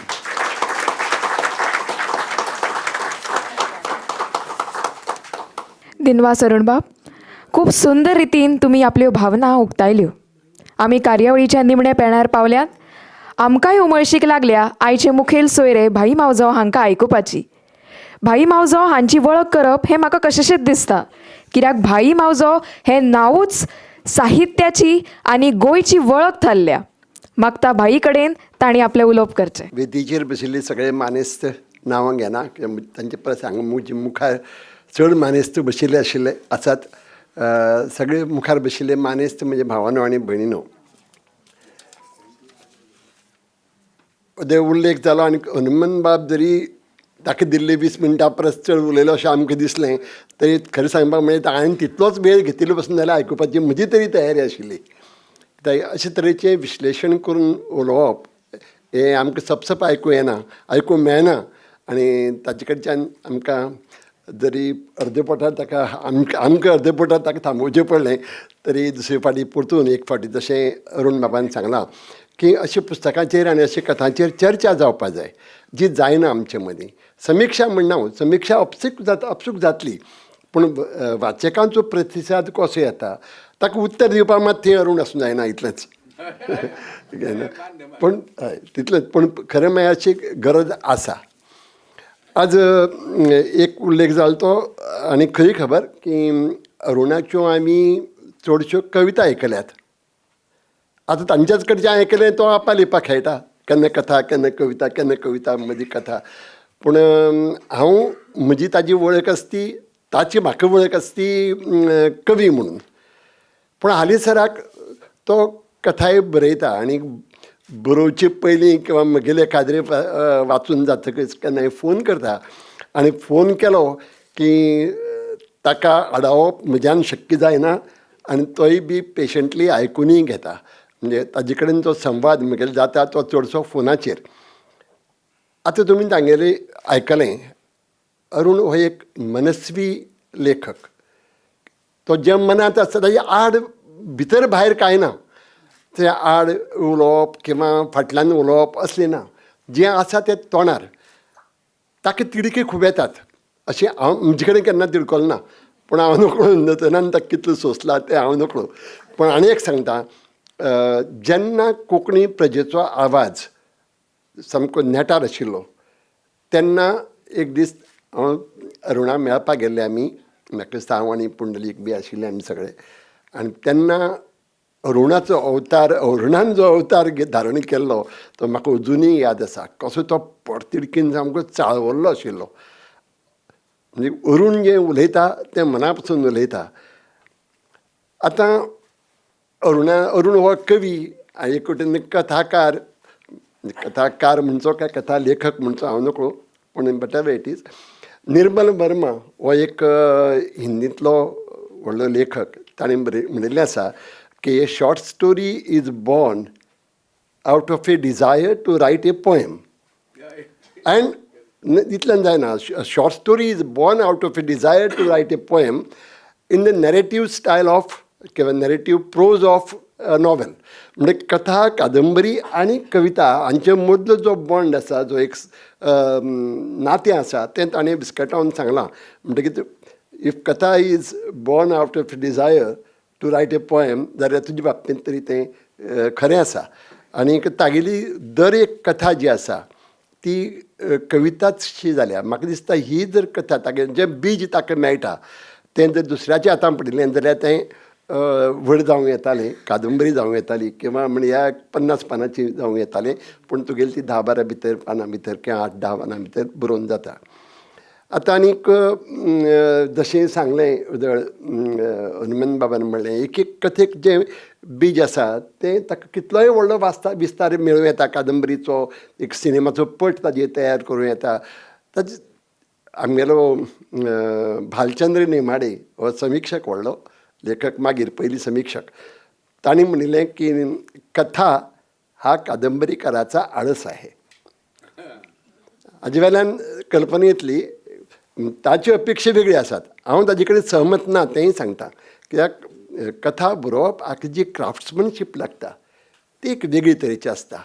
Speaker 1: दिनवास अरुणबाब, खूब सुंदर रितीन तुमी आपल्यो भावना उक्तायल्यो. आमी कार्यावळीच्या निमण्या पेणार पावल्यात. आमकांय उमळशीक लागल्या आयचे मुखेल सोयरे भाई मावजो हांकां आयकुपाची. भाई मावजो हांची वळख करप हें म्हाका कशेंशेंच दिसता कित्याक भाई मावजो हें नांवूच साहित्याची आनी गोंयची वळख थारल्या. मागता भाई कडेन तांणी आपलें उलोवप करचें.
Speaker 5: वेदीचेर बशिल्ले सगळे मानेस्त नांवां घेना तांचे परस हांगा मुखार चड मानेस्त बशिल्ले आशिल्ले आसात. सगळे मुखार बशिल्ले मानेस्त म्हणजे भावानो आनी भयणीनो. उल्लेख जालो आनी हनुमान बाब जरी ताका दिल्ली 20 मिनटां परस चड उलयलो अशें आमकां दिसलें तरी खरें सांगपाक म्हणजे हांवें तितलोच वेळ घेतिल्लो पासून जाल्यार आयकुपाची म्हजी तरी तयारी आशिल्ली. अशे तरेचें विश्लेशण करून उलोवप हें आमकां सपसप आयकूं येना, आयकूं मेळना आनी ताचे कडच्यान आमकां जरी अर्दे पोटार ताका आमकां अर्दे पोटार ताका थांबोवचें पडलें तरी दुसरे फावटी परतून एक फावटी जशें अरुण बाबान सांगलां की अशें पुस्तकाचेर आनी अशें कथांचेर चर्चा जावपाक जाय जी जायना आमचे मदीं. समिक्षा म्हणना हांव, समिक्षा आपसूक जातली पूण वाचकांचो प्रतिसाद कसो येता ताका उत्तर दिवपाक मात थंय अरुण आसूं जायना इतलेंच. पूण हय तितलेंच पूण खरें म्हळ्यार अशी गरज आसा. आज एक उल्लेख जालो तो आनी खरी खबर की अरुणाच्यो आमी चडश्यो कविता आयकल्यात. आतां तांच्याच कडच्यान आयकलें तो आपा लिपा खेळटा, केन्ना कथा केन्ना कविता मदीं कथा. पूण हांव म्हजी ताजी वळख आसा ती ताची म्हाका वळख आसा ती कवी म्हणून. पूण हालींसराक तो कथाय बरयता आनी बरोवचे पयलीं किंवां म्हगेले कादरे वाचून जातकच केन्नाय फोन करता आनी फोन केलो की ताका आडावप म्हज्यान शक्य जायना आनी तोय बी पेशंटली आयकुनूय घेता. म्हणजे ताजे कडेन जो संवाद म्हगेलो जाता तो चडसो फोनाचेर. आतां तुमी तांगेले आयकलें अरुण हो एक मनस्वी लेखक. तो जे मनांत आसता ताची आड भितर भायर कांय ना. तें आड उलोवप किंवा फाटल्यान उलोवप असलें ना. जें आसा तें तोंडार. ताका तिडकी खूब येतात अशें हांव म्हजे कडेन केन्ना तिडकलो ना. पूण हांव नकळो नतनान ताका कितलो सोंसला तें हांव नकळो. पूण आनी एक सांगता, जेन्ना कोंकणी प्रजेचो आवाज सामको नेटार आशिल्लो तेन्ना एक दीस हांव अरुणा मेळपाक गेल्ले आमी, म्हाका दिसता हांव आनी पुंडलीक बी आशिल्ले आमी सगळे. आनी तेन्ना अरुणान जो अवतार धारण केल्लो तो म्हाका अजुनूय याद आसा. कसो तो पडतिडकीन सामको चाळवल्लो आशिल्लो. म्हणजे अरुण जें उलयता तें मना पसून उलयता. आतां अरुण हो कवी आनी एक वटेन कथाकार म्हणचो काय कथा लेखक म्हणचो हांव नकळो पूण बटेवर इट इज. निर्मल वर्मा हो एक हिंदींतलो व्हडलो लेखक. ताणें म्हणिल्लें आसा की a short story is born out of a desire to write a poem. End इतल्यान जायना. Short story is born out of a desire to write a poem in the narrative style of किंवा narrative prose of novel. म्हणजे कथा कादंबरी आनी कविता हांचे मदलो जो बॉन्ड आसा, जो एक नातें आसा तें ताणें विस्कटावन सांगलां. म्हणटकीर इफ कथा is born out of desire to write a poem जाल्यार तुजे बाबतींत तरी तें खरें आसा. आनीक तागेली दर एक कथा जी आसा ती कविताची जाल्या. म्हाका दिसता ही जर कथा तागेलें जें बीज ताका मेळटा तें जर दुसऱ्याच्या हातान पडिल्लें जाल्यार तें व्हड जावं येतालें, कादंबरी जावं येताली किंवा म्हणया 50 पानांची जावं येतालें. पूण तुगेली ती 10-12 पानां भितर किंवा 8-10 पानां भितर बरोवन जाता. आतां आनीक जशें सांगलें हनुमंत बाबान म्हणलें एक कथेक जें बीज आसा तें ताका कितलोय व्हडलो विस्तार मेळूं येता. कादंबरीचो एक सिनेमाचो पट ताजेर तयार करूं येता. ताजे आमगेलो भालचंद्र नेमाडे हो समिक्षक व्हडलो लेखक, मागीर पयलीं समिक्षक. ताणें म्हणिल्लें की कथा हा कादंबरीकाराचा आळस आहे. हाजे वेल्यान कल्पना येतली ताच्यो अपेक्षा वेगळ्यो आसात. हांव ताजे कडेन सहमत ना तेंय सांगता. कित्याक कथा बरोवप हाका जी क्राफ्ट्समनशीप लागता ती एक वेगळी तरेची आसता.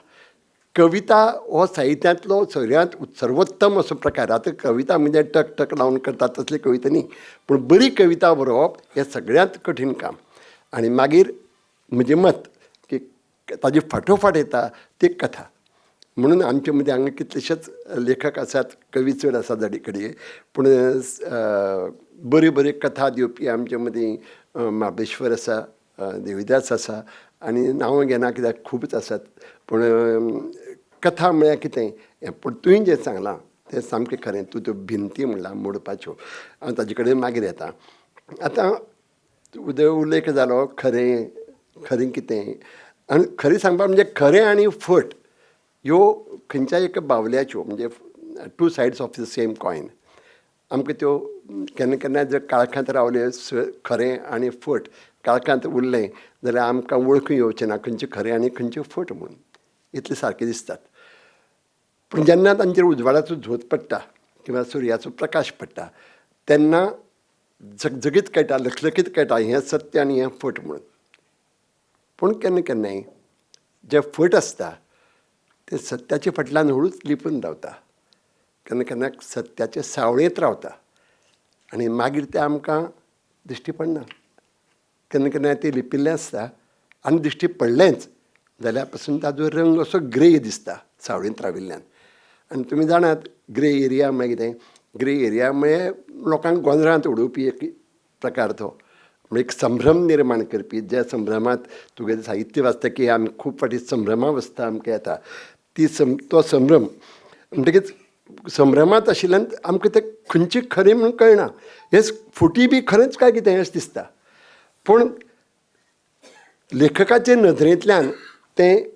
Speaker 5: कविता हो साहित्यांतलो सगळ्यांत सर्वोत्तम असो प्रकार. आतां कविता म्हणजे टक टक लावन करतात तसली कविता न्ही, पूण बरी कविता बरोवप हें सगळ्यांत कठीण काम. आनी मागीर म्हजें मत की ताजी फाटोफाट येता ती कथा. म्हणून आमचे मदीं हांगा कितलेशेच लेखक आसात, कवी चड आसा जडी कडेन, पूण बऱ्यो बऱ्यो कथा दिवपी आमचे मदीं महाबळेश्वर आसा, देविदास आसा आनी नांवां घेना कित्याक खूबच आसात. पूण कथा म्हळ्यार कितें, पूण तुवें जें सांगलां तें सामकें खरें. तूं त्यो भिंती म्हणला मोडपाच्यो, हांव ताजे कडेन मागीर येता. आतां उल्लेख जालो खरें कितें आनी खरें सांगपाक म्हणजे खरें आनी फट ह्यो खंयच्याय एका बावल्याच्यो म्हणजे two sides of the same coin. आमकां त्यो केन्ना केन्ना जर काळखांत रावले खरें आनी फट काळखांत उरलें जाल्यार आमकां वळखूं येवचें ना खंयचें खरें आनी खंयचें फट म्हणून. इतलें सारकें दिसतात. पूण जेन्ना तांचेर उजवाडाचो झोत पडटा किंवा सुर्याचो प्रकाश पडटा तेन्ना झगझगीत कळटा, लखलखीत कळटा हें सत्य आनी हें फट म्हणून. पूण केन्ना केन्नाय जे फट आसता ते सत्याच्या फाटल्यान हळूच लिपून रावता, केन्ना केन्ना सत्याचे सावळेंत रावता आनी मागीर ते आमकां दिश्टी पडना. केन्ना केन्ना ते लिपिल्लें आसता आनी दिश्टी पडलेंच जाल्यार पासून ताजो रंग असो ग्रे दिसता सावळेंत राविल्ल्यान. आनी तुमी जाणात ग्रे एरिया म्हळ्यार कितें? ग्रे एरिया म्हळ्यार लोकांक गोंधळांत उडोवपी एक प्रकार तो. म्हणजे एक संभ्रम निर्माण करपी, ज्या संभ्रमांत तुगेलें साहित्य वाचतकीर आमी खूब फावटी संभ्रमा वचता आमकां येता तो संभ्रम म्हणटकीच संभ्रमांत आशिल्ल्यान आमकां तें खंयचें खरें म्हणून कळना. हें फुटी बी खरेंच काय कितें अशें दिसता. पूण लेखकाचे नदरेंतल्यान तें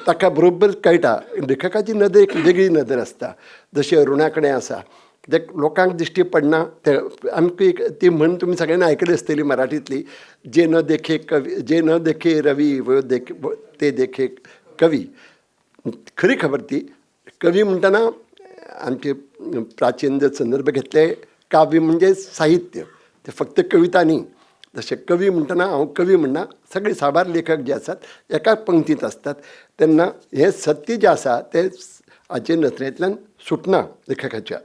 Speaker 5: ताका बरोबर कळटा. लेखकाची नदर एक वेगळी नदर आसता. जशी अरुणा कडेन आसा ते लोकांक दिश्टी पडना. ते आमकां एक ती म्हण तुमी सगळ्यांनी आयकली आसतली मराठींतली, जे न देखे कवी, जे न देखे रवी वो ते देखे कवी. खरी खबर ती कवी म्हणटना आमचे प्राचीन जर संदर्भ घेतले काव्य म्हणजे साहित्य, ते फक्त कविता न्ही. जशें कवी म्हणटना हांव कवी म्हणना, सगळे साबार लेखक जे आसात एका पंक्तींत आसतात. तेन्ना हें सत्य जें आसा तें हाचे नदरेंतल्यान सुटना लेखकाच्या.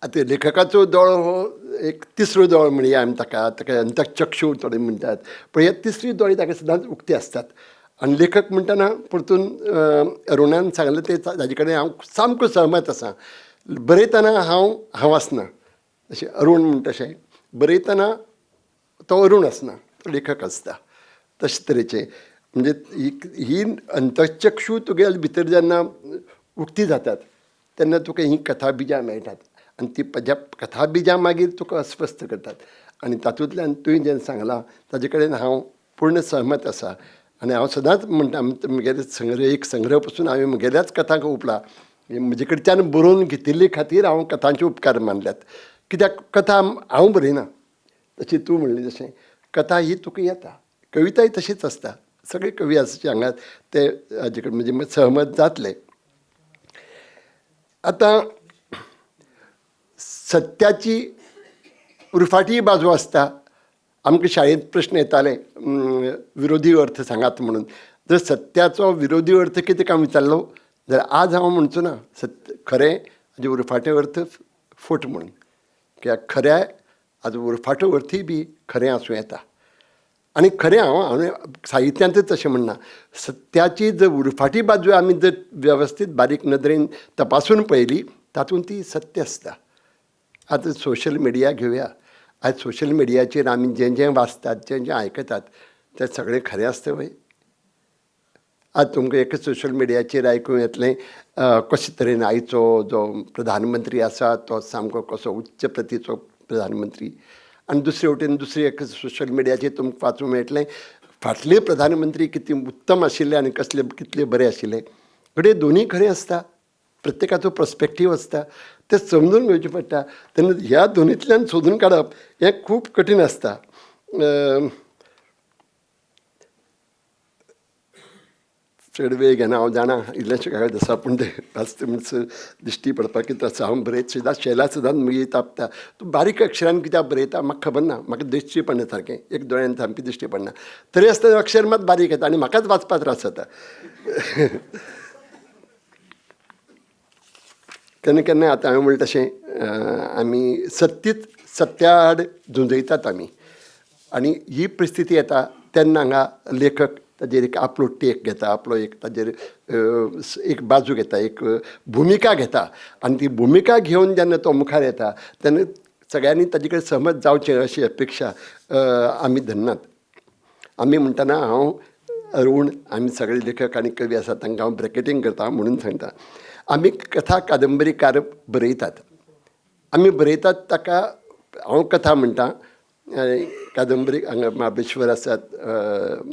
Speaker 5: आतां लेखकाचो दोळो हो एक तिसरो दोळो म्हणया आमी ताका अंतचक्षू थोडे म्हणटात. पण हे तिसरी दोळे ताका सदांच उक्ती आसतात. आनी लेखक म्हणटना परतून अरुणान सांगलें तें ताजे कडेन हांव सामको सहमत आसा. बरयतना हांव आसना. अशें अरुण म्हणटा तशें बरयतना तो अरुण आसना, तो लेखक आसता. तशे तरेचें म्हणजे ही अंतचक्षू तुगेले भितर जेन्ना उक्ती जातात तेन्ना तुका ही कथा बिजां मेळटात. आनी ती कथा बिजां मागीर तुका अस्वस्थ करतात. आनी तातूंतल्यान तुवें जें सांगलां ताजे कडेन हांव पूर्ण सहमत आसा. आनी हांव सदांच म्हणटा म्हगेले एक संग्रह पासून हांवें म्हगेल्याच कथांक उपला. म्हजे कडच्यान बरोवन घेतिल्ले खातीर हांव कथांचे उपकार मानल्यात. कित्याक कथा हांव बरयना. तशी तूं म्हणलें जशें कथा ही तुका येता. कविताय तशीच आसता. सगळे कवी आसा हांगा ते हाजे कडेन म्हणजे सहमत जातले. आतां सत्याची उरफाटी बाजू आसता. आमकां शाळेंत प्रश्न येताले विरोधी अर्थ सांगात म्हणून. जर सत्याचो विरोधी अर्थ कितें काय विचारलो जाल्यार आज हांव म्हणचो ना. खरें हाजे उरफाटे अर्थ फट म्हणून. कित्याक खऱ्या हाजो उरफाटो अर्थय बी खरें आसूं येता. आनी खरें हांवें साहित्यांतच अशें म्हणना. सत्याची जर उरफाटी बाजू आमी जर वेवस्थीत बारीक नदरेन तपासून पळयली तातूंत ती सत्य आसता. आतां सोशल मिडिया घेवया. आयज सोशल मिडियाचेर आमी जें वाचतात जें आयकतात तें सगळें खरें आसता वय. आज तुमकां एक सोशल मिडियाचेर आयकूं येतलें कशे तरेन आयचो जो प्रधानमंत्री आसा तो सामको कसो उच्च प्रतीचो प्रधानमंत्री. आनी दुसरे वटेन दुसरे एक सोशल मिडियाचेर तुमकां वाचूंक मेळटलें फाटले प्रधानमंत्री कितें उत्तम आशिल्ले आनी कितले बरे आशिल्ले. घडये दोनूय खरें आसता. प्रत्येकाचो पर्स्पेक्टीव आसता. तें समजून घेवचें पडटा. तेन्ना ह्या दोनींतल्यान सोदून काडप हें खूब कठीण आसता. चड वेळ घेना हांव जाणा इल्लेशें कागद आसा पूण तें वाचता म्हणसर दिश्टी पडपाक कितें आसा. हांव बरयत सुद्दां शेला सदांच म्हजी तापता. तूं बारीक अक्षरान कित्याक बरयता म्हाका खबर ना. म्हाका दिश्टी पडना सारकें. एक दोळ्यान सामकी दिश्टी पडना. तरी आसतना अक्षर मात बारीक येता आनी म्हाकाच वाचपाक त्रास जाता. केन्ना केन्ना आतां हांवें म्हणलें तशें आमी सत्या आड झुंजयतात आमी. आनी ही परिस्थिती येता तेन्ना हांगा लेखक ताजेर एक आपलो टेक घेता. आपलो एक ताजेर एक बाजू घेता, एक भुमिका घेता. आनी ती भुमिका घेवन जेन्ना तो मुखार येता तेन्ना सगळ्यांनी ताजे कडेन सहमत जावचें अशी अपेक्षा आमी धरनात. आमी म्हणटना हांव अरुण आमी सगळे लेखक आनी कवी आसात तांकां हांव ब्रॅकेटींग करता म्हणून सांगता. आमी कथा कादंबरीकार बरयतात. आमी बरयतात ताका हांव कथा म्हणटा. कादंबरी हांगा महाबळेश्वर आसात,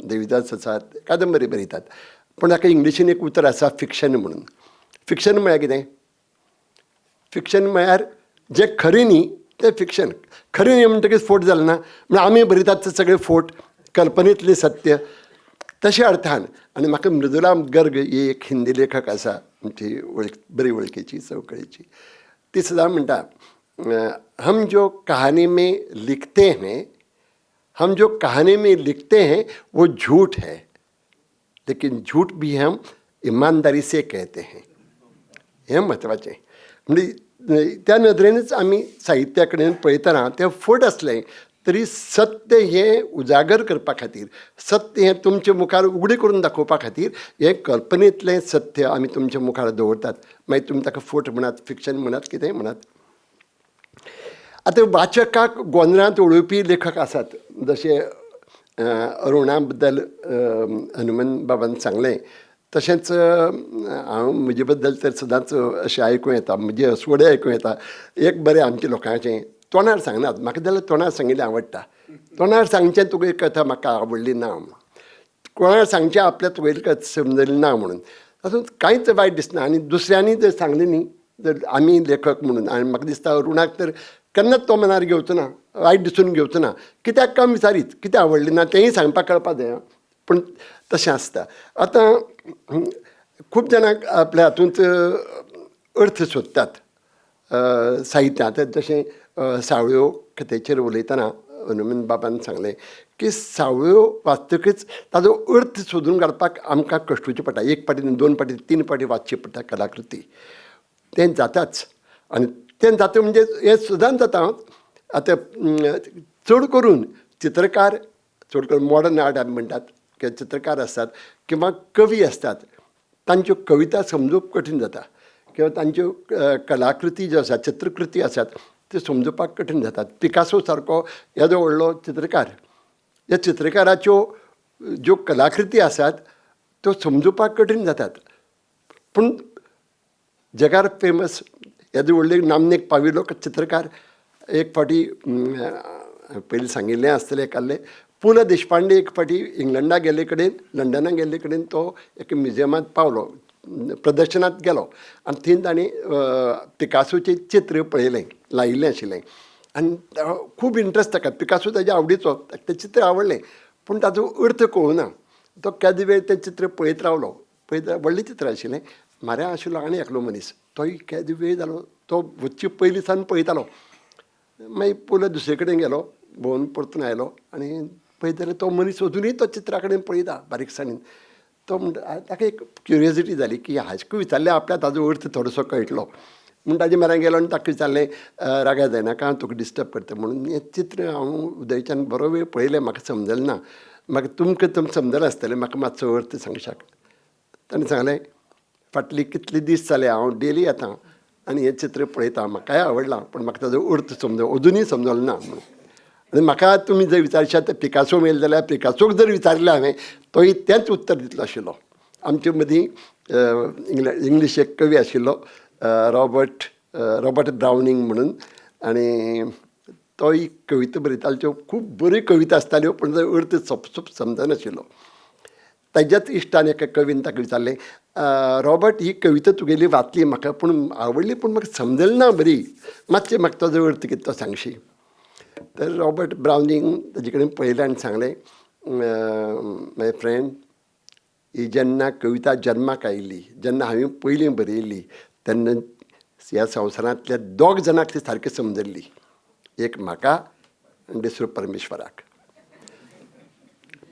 Speaker 5: देविदास आसात, कादंबरी बरयतात. पूण ताका इंग्लिशीन एक उतर आसा फिक्शन म्हणून. फिक्शन म्हळ्यार कितें? फिक्शन म्हळ्यार जें खरें न्ही तें फिक्शन. खरें न्ही म्हणटकीच फोट जालें ना. म्हणजे आमी बरयतात ते सगळे फोट कल्पनेंतलें सत्य तशें अर्थान. आनी म्हाका मृदुला गर्ग ही एक हिंदी लेखक आसा आमची बरी वळखीची चौकळीची, ती सदां म्हणटा हम जो कहानी में लिखते हैं, हम जो कहानी में लिखते हैं वो झूठ है, लेकिन झूठ भी हम ईमानदारी से कहते हैं. हें म्हत्वाचें. म्हणजे त्या नदरेनच आमी साहित्या कडेन पळयतना तें फट आसलें तरी सत्य हें उजागर करपा खातीर, सत्य हें तुमच्या मुखार उगडें करून दाखोवपा खातीर हें कल्पनेंतलें सत्य आमी तुमच्या मुखार दवरतात. मागीर तुमी ताका फट म्हणात, फिक्शन म्हणात, कितेंय म्हणात. आतां वाचकाक गोंदरांत उडोवपी लेखक आसात. जशे अरुणा बद्दल हनुमंत बाबान सांगलें, तशेंच हांव म्हजे बद्दल तर सदांच अशें आयकूं येता, म्हजे अस्वडे आयकूं येता. एक बरें आमच्या लोकांचें तोंडार सांगनात, म्हाका जाल्यार तोंडार सांगिल्लें आवडटा. तोंडार सांगचें तुका एक कथा म्हाका आवडली ना, कोणाक सांगचें आपल्या तुगेली कथा समजली ना म्हणून, तातूंत कांयच वायट दिसना. आनी दुसऱ्यांनी जर सांगलें न्ही, जर आमी लेखक म्हणून, आनी म्हाका दिसता अरुणाक तर केन्नाच तो मनार घेवचो ना, वायट दिसून घेवचो ना. कित्याक काय विचारीत, कितें आवडलें ना तेंय सांगपाक कळपा जाय. पूण तशें आसता. आतां खूब जाणांक आपल्या हातूंत अर्थ सोदतात साहित्यांत. जशें सावळ्यो कथेचेर उलयतना हनुमंत बाबान सांगलें की सावळ्यो वाचतकीच ताजो अर्थ सोदून काडपाक आमकां कश्टूचें पडटा. एक पाटी न्ही, 2 पाटी 3 पाटी वाचची पडटा कलाकृती. तें जाताच. आनी तें जाता म्हणजे हें सदांच जाता. आतां चड करून चित्रकार, चड करून मॉडर्न आर्ट आमी म्हणटात, किंवां चित्रकार आसतात किंवां कवी आसतात, तांच्यो कविता समजूप कठीण जाता. किंवां तांच्यो कलाकृती ज्यो आसात, चित्रकृती आसात, त्यो समजुपाक कठीण जातात. पिकासो सारको येदो व्हडलो चित्रकार, ह्या चित्रकाराच्यो ज्यो कलाकृती आसात त्यो समजुपाक कठीण जातात. पूण जगार फेमस येदो व्हडले नामनेक पाविल्लो चित्रकार एक फावटी पयलीं सांगिल्लें आसतलें एकालें, पु ल देशपांडे एक फावटी इंग्लंडाक गेल्ले कडेन, लंडनाक गेल्ले कडेन तो एक म्युजियमांत पावलो, प्रदर्शनांत गेलो आनी थंय ताणें पिकासोचें चित्र पळयलें, लायिल्लें आशिल्लें. आनी खूब इंट्रस्ट ताका, पिकासो ताच्या आवडीचो, ताका तें चित्र आवडलें. पूण ताजो अर्थ कळुना. तो केदो वेळ तें चित्र पळयत रावलो. व्हडलें चित्र आशिल्लें. म्हाऱ्या आशिल्लो आनी एकलो मनीस, तोय केदो वेळ जालो, तो वच्चे पयलीं सावन पळयतालो. मागीर पुलो दुसरे कडेन गेलो, भोंवून परतून आयलो आनी पळयत जाल्यार तो मनीस अजुनूय तो चित्रा कडेन पळयता बारीकसाणेन. तो म्हणटा, ताका एक क्युरियोसिटी जाली की हाजें विचारलें आपल्याक ताजो अर्थ थोडोसो कळटलो. म्हूण ताजे म्हऱ्यान गेलो आनी ताका विचारलें, रागा जायनाका हांव तुका डिस्टर्ब करता म्हणून, हें चित्र हांव उदयच्यान बरो वेळ पळयलें, म्हाका समजलें ना, म्हाका तुमकां समजलें आसतलें, म्हाका मातसो अर्थ सांगशाक. ताणें सांगलें, फाटली कितले दीस जाले हांव डेली येतां आनी हें चित्र पळयतां, म्हाकाय आवडलां, पूण म्हाका ताजो अर्थ अजुनूय समजलो ना म्हणून. आनी म्हाका तुमी जर विचारशात पिकासो मेळ्ळो जाल्यार पिकासोक जर विचारलें हांवें, तोय तेंच उत्तर दितलो आशिल्लो. आमचे मदीं इंग्लीश एक कवी आशिल्लो रॉबर्ट ब्रावनींग म्हणून, आनी तोय कविता बरयतालो. त्यो खूब बऱ्यो कविता आसताल्यो, पूण ताजो अर्थ सोप समजनाशिल्लो. ताज्याच इश्टान एका कवीन ताका विचारलें, रॉबर्ट ही कविता तुगेली वाचली म्हाका, पूण आवडली, पूण म्हाका समजली ना बरी, मातशें म्हाका ताजो अर्थ कितें तो सांगशी. तर रॉबर्ट ब्रावनींग ताजे कडेन पळयलें आनी सांगलें, माय फ्रेंड, ही जेन्ना कविता जल्माक आयिल्ली, जेन्ना हांवें पयलीं बरयल्ली, तेन्ना ह्या संवसारांतल्या 2 जाणांक ती सारकी समजल्ली. एक म्हाका आनी दुसरो परमेश्वराक.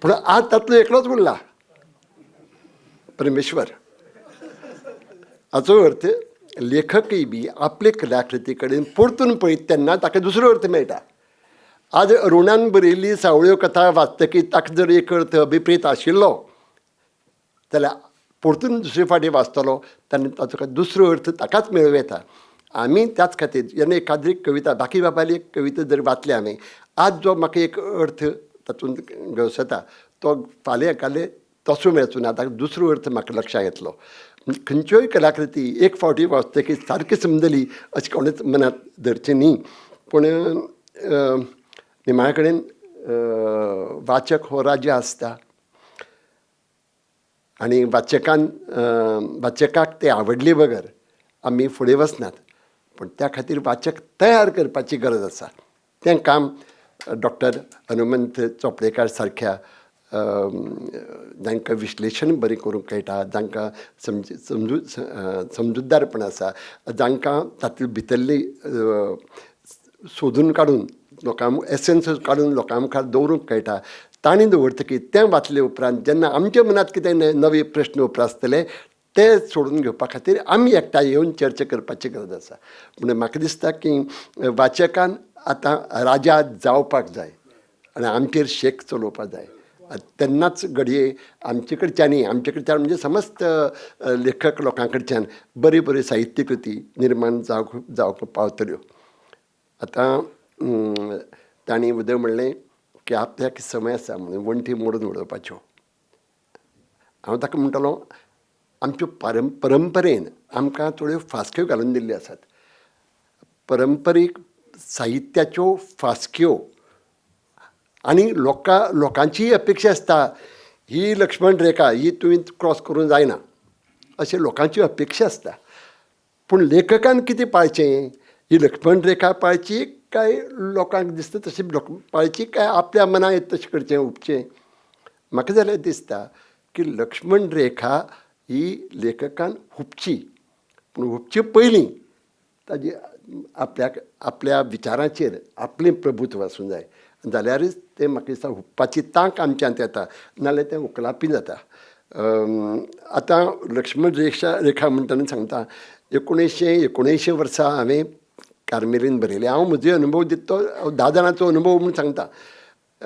Speaker 5: पूण आज तातूंत एकलोच उरला, परमेश्वर. हाचो अर्थ लेखकय बी आपले कलाकृती कडेन परतून पळयत तेन्ना ताका दुसरो अर्थ मेळटा. आज अरुणान बरयल्ली सावळ्यो कथा वाचतकीर ताका जर एक अर्थ अभिप्रेत आशिल्लो जाल्यार परतून दुसरे फावटी वाचतलो तेन्ना ताचो दुसरो अर्थ ताकाच मेळूं येता. आमी त्याच खातीर जेन्ना एखादी कविता, बाकी बाबाली एक कविता जर वाचली हांवें, आज जो म्हाका एक अर्थ तातूंत गवसता, तो फाल्यां एकाले तसो मेळचो ना, ताका दुसरो अर्थ म्हाका लक्षांत येतलो. खंयच्योय कलाकृती एक फावटी वाचतकीर सारकी समजली अशें कोणेच मनांत धरचें न्ही. पूण निमाणे कडेन वाचक हो राजा आसता. आनी वाचकाक ते आवडले बगर आमी फुडें वचनात. पूण त्या खातीर वाचक तयार करपाची गरज आसा. तें काम डॉक्टर हनुमंत चोपडेकार सारक्या जांकां विश्लेशण बरें करूंक कळटा, जांकां समजूतदारपण आसा, जांकां तातूंत भितरली सोदून काडून लोकां एसेन्स काडून लोकां मुखार दवरूंक कळटा, तांणी दवरतकीर तें वाचले उपरांत जेन्ना आमच्या मनांत कितें नवे प्रश्न उप्रासतले ते सोडून घेवपा खातीर आमी एकठांय येवन चर्चा करपाची गरज आसा. म्हणून म्हाका दिसता की वाचकान आतां राजा जावपाक जाय आनी आमचेर शेक चलोवपाक जाय. तेन्नाच घडये आमचे कडच्यान म्हणजे समस्त लेखक लोकां कडच्यान बऱ्यो बऱ्यो साहित्य कृती निर्माण जावंक पावतल्यो. आतां तांणी उदय म्हणलें की आपल्याक समय आसा म्हणून वण्टी मोडून उडोवपाच्यो. हांव ताका म्हणटलों आमच्यो परंपरेन आमकां थोड्यो फासक्यो घालून दिल्ल्यो आसात. परंपरीक साहित्याच्यो फासक्यो आनी लोकांची अपेक्षा आसता ही लक्ष्मण रेखा ही तुवें क्रॉस करूंक जायना अशें लोकांची अपेक्षा आसता. पूण लेखकान कितें पाळचें? ही लक्ष्मण रेखा पाळची काय लोकांक दिसता तशी पाळची काय आपल्या मनां येता तशें करचें उपचें? म्हाका जाल्यार दिसता की लक्ष्मण रेखा ही लेखकान हुपची. पूण हुपचे पयलीं ताजी आपल्या विचारांचेर आपलें प्रभुत्व आसूंक जाय. जाल्यारच तें म्हाका दिसता हुपपाची तांक आमच्यांत येता, नाजाल्यार तें उकलापी जाता. आतां लक्ष्मण रेखा म्हणटना सांगता 1919 वर्सा हांवें कार्मेलीन बरयली. हांव म्हजो अनुभव दिता तो 10 जाणांचो अनुभव म्हूण सांगता.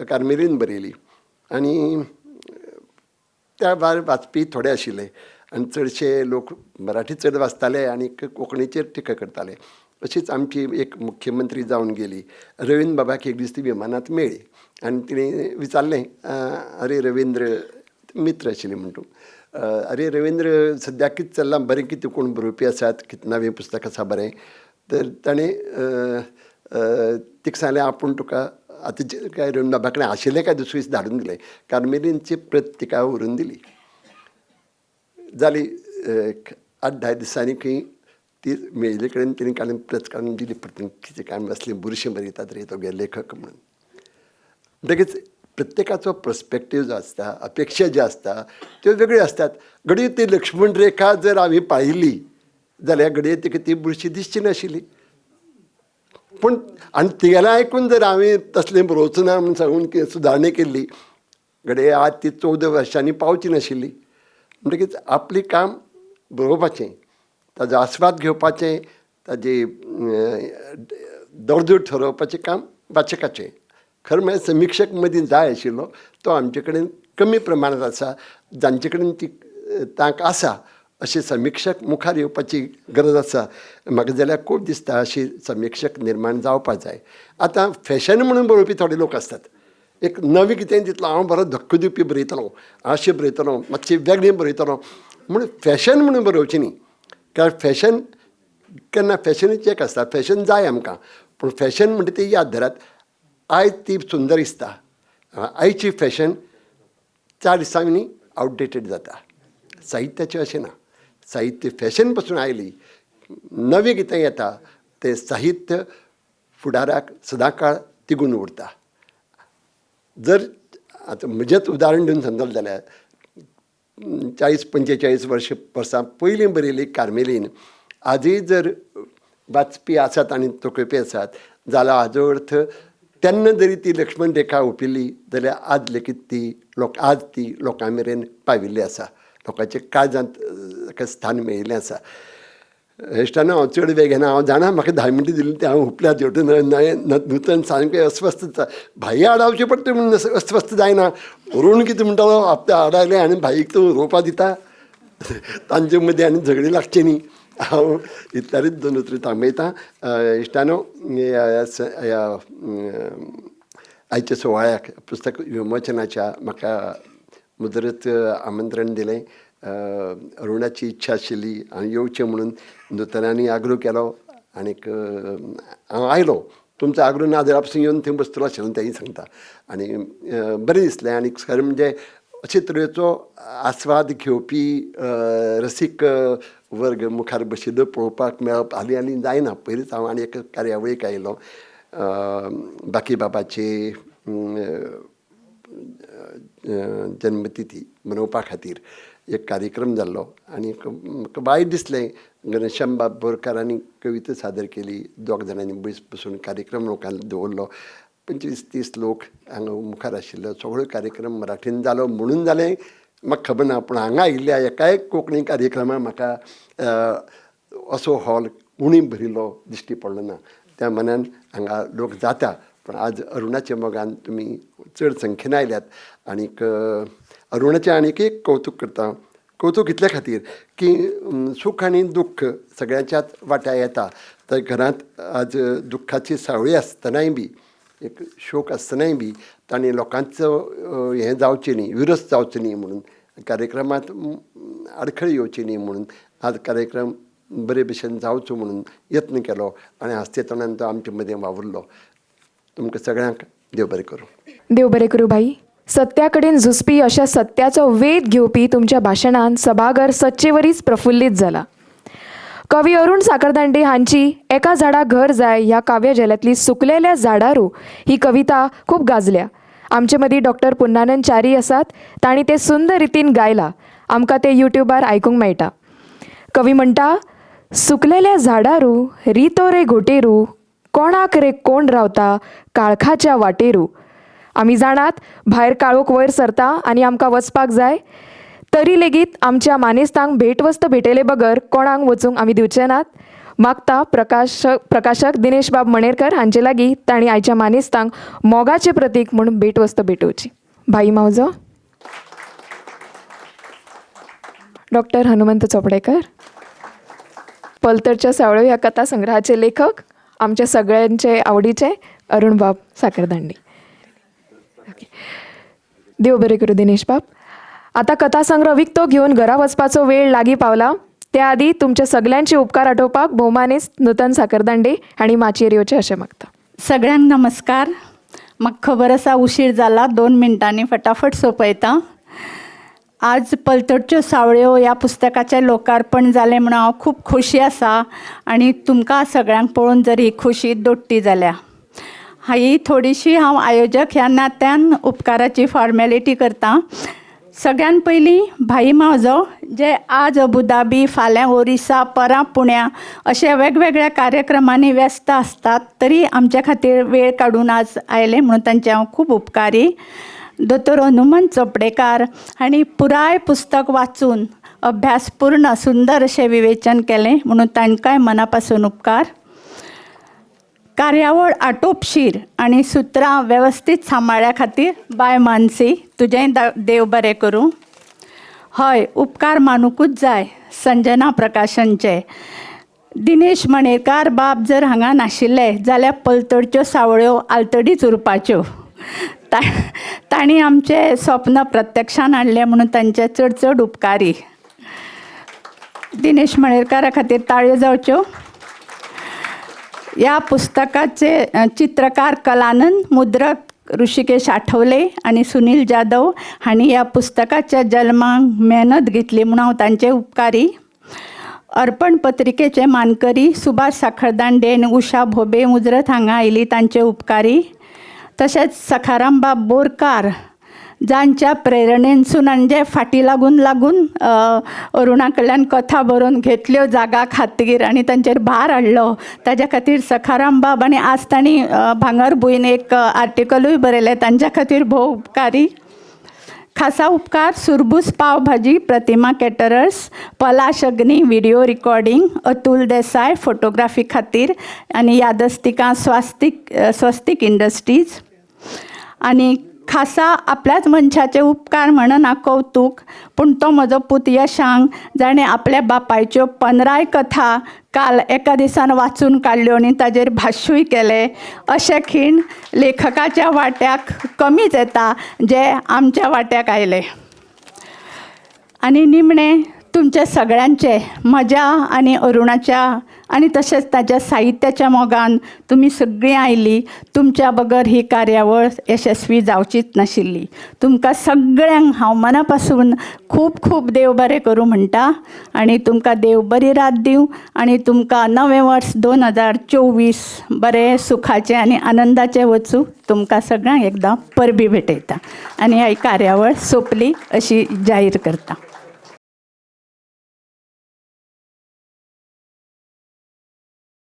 Speaker 5: कार्मेलीन बरयली आनी त्या भायर वाचपी थोडे आशिल्ले आनी चडशे लोक मराठी चड वाचताले आनी कोंकणीचेर टिका करताले. अशीच आमची एक मुख्यमंत्री जावन गेली. रवींद्र बाबाक एक दीस ती विमानांत मेळ्ळी आनी तिणें विचारलें अरे रवींद्र, मित्र आशिल्ली म्हणटू, अरे रवींद्र सद्याक कितें चल्लां, बरें कितें कोण बरोवपी आसात, कितें नवें पुस्तक आसा बरें? तर ताणें तिका सांगलें आपूण तुका आतां काय रवींद्र बाबा कडेन आशिल्लें काय दुसरे दीस धाडून दिलें. कार्मेलीनची प्रत तिका व्हरून दिली. जाली 8-10 दिसांनी खंय ती मेळिल्ले कडेन तिणें काडून प्रत काडून दिली. परतून कितें काय असलें बुरशें बरयतात रे तो गे लेखक म्हणून. म्हणटकीच प्रत्येकाचो पर्स्पेक्टीव जो आसता, अपेक्षा ज्यो आसता त्यो वेगळ्यो असतात. घडये ती लक्ष्मण रेखा जर हांवें पाळिल्ली जाल्यार घडये तिका ती बुरशी दिसची नाशिल्ली. पूण आनी तिगेलें आयकून जर हांवें तसलें बरोवचो ना म्हूण सांगून सुदारणी केल्ली घडये आज ती 14 वर्सांनी पावची नाशिल्ली. म्हणटकीच आपलें काम बरोवपाचें, ताजो आस्वाद घेवपाचें, ताजे दर्जो ठरोवपाचें काम वाचकाचें. खरें म्हळ्यार समिक्षक मदीं जाय आशिल्लो तो आमचे कडेन कमी प्रमाणांत आसा. जांचे कडेन ती तांक आसा अशे समिक्षक मुखार येवपाची गरज आसा. म्हाका जाल्यार खूब दिसता अशी समिक्षक निर्माण जावपाक जाय. आतां फॅशन म्हणून बरोवपी थोडे लोक आसतात. एक नवी कितें दितलो हांव बरो धक्को दिवपी बरयतलो, अशें बरयतलो, मातशें वेगळें बरयतलो म्हणून फॅशन म्हणून बरोवचें न्ही. कारण फॅशन केन्ना फॅशनीचें एक आसता, फॅशन जाय आमकां, पूण फॅशन म्हणटा ती याद धरात आयज ती सुंदर दिसता, आयची फॅशन 4 दिसांनी आवटडेटेड जाता. साहित्याचें अशें ना. साहित्य फॅशन पासून आयली, नवें कितें येता तें साहित्य फुडाराक सदांकाळ तिगून उरता. जर आतां म्हजेंच उदाहरण दिवन समजलें जाल्यार 40-45 वर्सां पयलीं बरयली कार्मेलीन आजय जर वाचपी आसात आनी तोखवपी आसात जाल्यार हाजो अर्थ तेन्ना जरी ती लक्ष्मण रेखा ओंपिल्ली जाल्यार आज लेगीत ती लोकां मेरेन पाविल्ली आसा. लोकांच्या काळजांत ताका स्थान मेळिल्लें आसा. इश्टानो हांव चड वेळ घेना. हांव जाणा म्हाका 10 मिनटां दिली ती हांव हुपल्या जेवटून नूतन सामकें अस्वस्थ भाई आडावचें पडटा म्हणून अस्वस्थ जायना. अरूण कितें म्हणटालो आपल्या आडायलें आनी भाईक तो रोवपा दिता तांचे मदीं आनी झगडी लागचे न्ही. हांव इतल्यारीच 2 उतरां थांबयतां. इश्टानो ह्या आयच्या सुवाळ्याक पुस्तक विमोचनाच्या म्हाका मुजरत आमंत्रण दिलें. अरुणाची इच्छा आशिल्ली हांवें येवचें म्हणून दोतोरांनी आग्रो केलो आनीक हांव आयलो. तुमचो आग्रो ना जाल्यार पासून येवन थंय बसतलो आशिल्लो तेंय सांगता. आनी बरें दिसलें. आनी खरें म्हणजे अशे तरेचो आस्वाद घेवपी रसीक वर्ग मुखार बशिल्लो पळोवपाक मेळप हालीं हालीं जायना. पयलींच हांव आनी एक कार्यावळीक आयिल्लो बाकी बाबाची जन्मतिथी मनोवपा खातीर एक कार्यक्रम जाल्लो आनी म्हाका वायट दिसलें. घनश्याम बाब बोरकारांनी कविता सादर केली, दोग जाणांनी बसून कार्यक्रम लोकांनी दवरलो. 25-30 लोक हांगा मुखार आशिल्लो. सगळो कार्यक्रम मराठीन जालो म्हणून जालें म्हाका खबर ना, पूण हांगा आयिल्ल्या एकाय कोंकणी कार्यक्रमाक म्हाका असो हॉल उणी भरिल्लो दिश्टी पडलो ना. त्या मनान हांगा लोक जाता, पण आज अरुणाच्या मोगान तुमी चड संख्येन आयल्यात. आनीक अरुणाचें आनीक एक कौतूक करता. कौतूक इतल्या खातीर की सूख आनी दुख्ख सगळ्यांच्याच वाट्यार येता. तर घरांत आज दुख्खाची सावळी आसतनाय बी, एक शोक आसतनाय बी तांणी लोकांचो हें जावचें न्ही, विरस जावचो न्ही म्हणून, कार्यक्रमांत आडखळी येवची न्ही म्हणून आज कार्यक्रम बरे भशेन जावचो म्हणून यत्न केलो आनी हास्ते तोंडान तो आमचे मदें वावुरलो. तुमकां सगळ्यांक देव बरें करूं.
Speaker 1: देव बरें करूं भाई. सत्या कडेन झुजपी अशा सत्याचो वेध घेवपी तुमच्या भाशणान सभाघर सच्चेवरीच प्रफुल्लीत जाला. कवी अरुण साखरदांडे हांची एका झाडा घर जाय ह्या काव्यजलांतली सुकलेल्या झाडारू ही कविता खूब गाजल्या. आमचे मदीं डॉक्टर पुन्नानंद च्यारी आसात. तांणी ते सुंदर रितीन गायला. आमकां ते यूट्यूबार आयकूंक मेळटा. कवी म्हणटा, सुकलेल्या झाडारू रितो रे घोटेरू, कोणाक रे कोण रावता काळखाच्या वाटेरू. आमी जाणात भायर काळोख वयर सरता आनी आमकां वचपाक जाय, तरी लेगीत आमच्या मानेस्तांक भेटवस्त भेटयले बगर कोणाक वचूंक आमी दिवचे नात. मागता प्रकाशक दिनेश बाब मणेरकर हांचे लागीं तांणी आयच्या मानेस्तांक मोगाचें प्रतीक म्हूण भेटवस्त भेटोवची. भाई मावजो. डॉक्टर हनुमंत चोपडेकर. पलतडच्या सावळ्यो ह्या कथा संग्रहाचे लेखक आमच्या सगळ्यांचे आवडीचे अरुण बाब साखरदांडे. देव बरें करूं दिनेश बाब. आता कथा संग्रह विकतो घेवन घरा वचपाचो वेळ लागीं पावला. त्या आदी तुमचे सगळ्यांचे उपकार आठोवपाक भोवमानीस नूतन साखरदांडे हांणी माचयेर येवचें अशें मागता.
Speaker 6: सगळ्यांक नमस्कार. म्हाका खबर आसा उशीर जाला, 2 मिनटांनी फटाफट सोंपयता. आज पलतडच्यो सावळ्यो ह्या पुस्तकाचें लोकार्पण जालें म्हणून हांव खूब खोशी आसा आनी तुमकां सगळ्यांक पळोवन जर ही खोशी दोट्टी जाल्या. ही थोडीशी हांव आयोजक ह्या नात्यान उपकाराची फॉर्मेलिटी करतां. सगळ्यान पयलीं भाई मावजो जे आज अबुधाबी, फाल्यां ओरिसा, परां पुण्या अशे वेगवेगळ्या कार्यक्रमांनी व्यस्त आसतात, तरी आमचे खातीर वेळ काडून आज आयले म्हणून तांचे हांव खूब उपकारी. दोतोर हनुमंत चोपडेकार हांणी पुराय पुस्तक वाचून अभ्यासपूर्ण सुंदर अशें विवेचन केलें म्हणून तांकांय मना पासून उपकार. कार्यावळ आटोपशीर आनी सुत्रां वेवस्थीत सांबाळ्या खातीर बाय मानसी, तुजेंय देव बरें करूं. हय, उपकार मानूकूच जाय संजना प्रकाशनचे. दिनेश मणेरकार बाब जर हांगा नाशिल्ले जाल्यार पलतडच्यो सावळ्यो आलतडीच उरपाच्यो. तांणी आमचे स्वप्न प्रत्यक्षान हाडलें म्हणून तांचे चड चड उपकारी. दिनेश मणेरकारा खातीर ताळयो जावच्यो. ह्या पुस्तकाचे चित्रकार कलानंद, मुद्रक ऋषिकेश आठवले आनी सुनील जाधव हांणी ह्या पुस्तकाच्या जल्माक मेहनत घेतली म्हणून हांव तांचे उपकारी. अर्पण पत्रिकेचे मानकरी सुभाष साखरदांडे आनी उषा भोबे मुजरत हांगा आयली, तांचे उपकारी. तशेंच सखाराम बाब बोरकार जांच्या प्रेरणेनसून आनी जे फाटी लागून अरुणा कडल्यान कथा बरोवन घेतल्यो जागा खातीर आनी तांचेर भार हाडलो, ताज्या खातीर सखाराम बाब आनी आज तांणी भांगरभूंयन एक आर्टिकलूय बरयलें, तांच्या खातीर भोव उपकारी. खासा उपकार सुरबूस पाव भाजी प्रतिमा कॅटरर्स, पलाश अग्नी व्हिडिओ रिकॉर्डिंग, अतुल देसाय फोटोग्राफी खातीर आनी यादस्तिका स्वस्तिक इंडस्ट्रीज. आनी खासा आपल्याच मनशाचे उपकार म्हणना कौतूक, पूण तो म्हजो पूत यशांक जाणें आपल्या बापायच्यो 15 कथा काल एका दिसान वाचून काडल्यो आनी ताजेर भाश्यूय केलें. अशें खीण लेखकाच्या वाट्याक कमीच येता जे आमच्या वाट्याक आयले. आनी निमणें तुमचे सगळ्यांचे म्हज्या आनी अरुणाच्या आणि तशेंच ताच्या साहित्याच्या मोगान तुमी सगळीं आयली, तुमच्या बगर ही कार्यावळ यशस्वी जावचीच नाशिल्ली. तुमकां सगळ्यांक हांव मना पासून खूब खूब देव बरें करूं म्हणटा आनी तुमकां देव बरी रात दिवं आनी तुमकां नवें वर्स 2024 बरें सुखाचें आनी आनंदाचें वचूं. तुमकां सगळ्यांक एकदां परबी भेटयता आनी ही कार्यावळ सोंपली अशी जाहीर करता.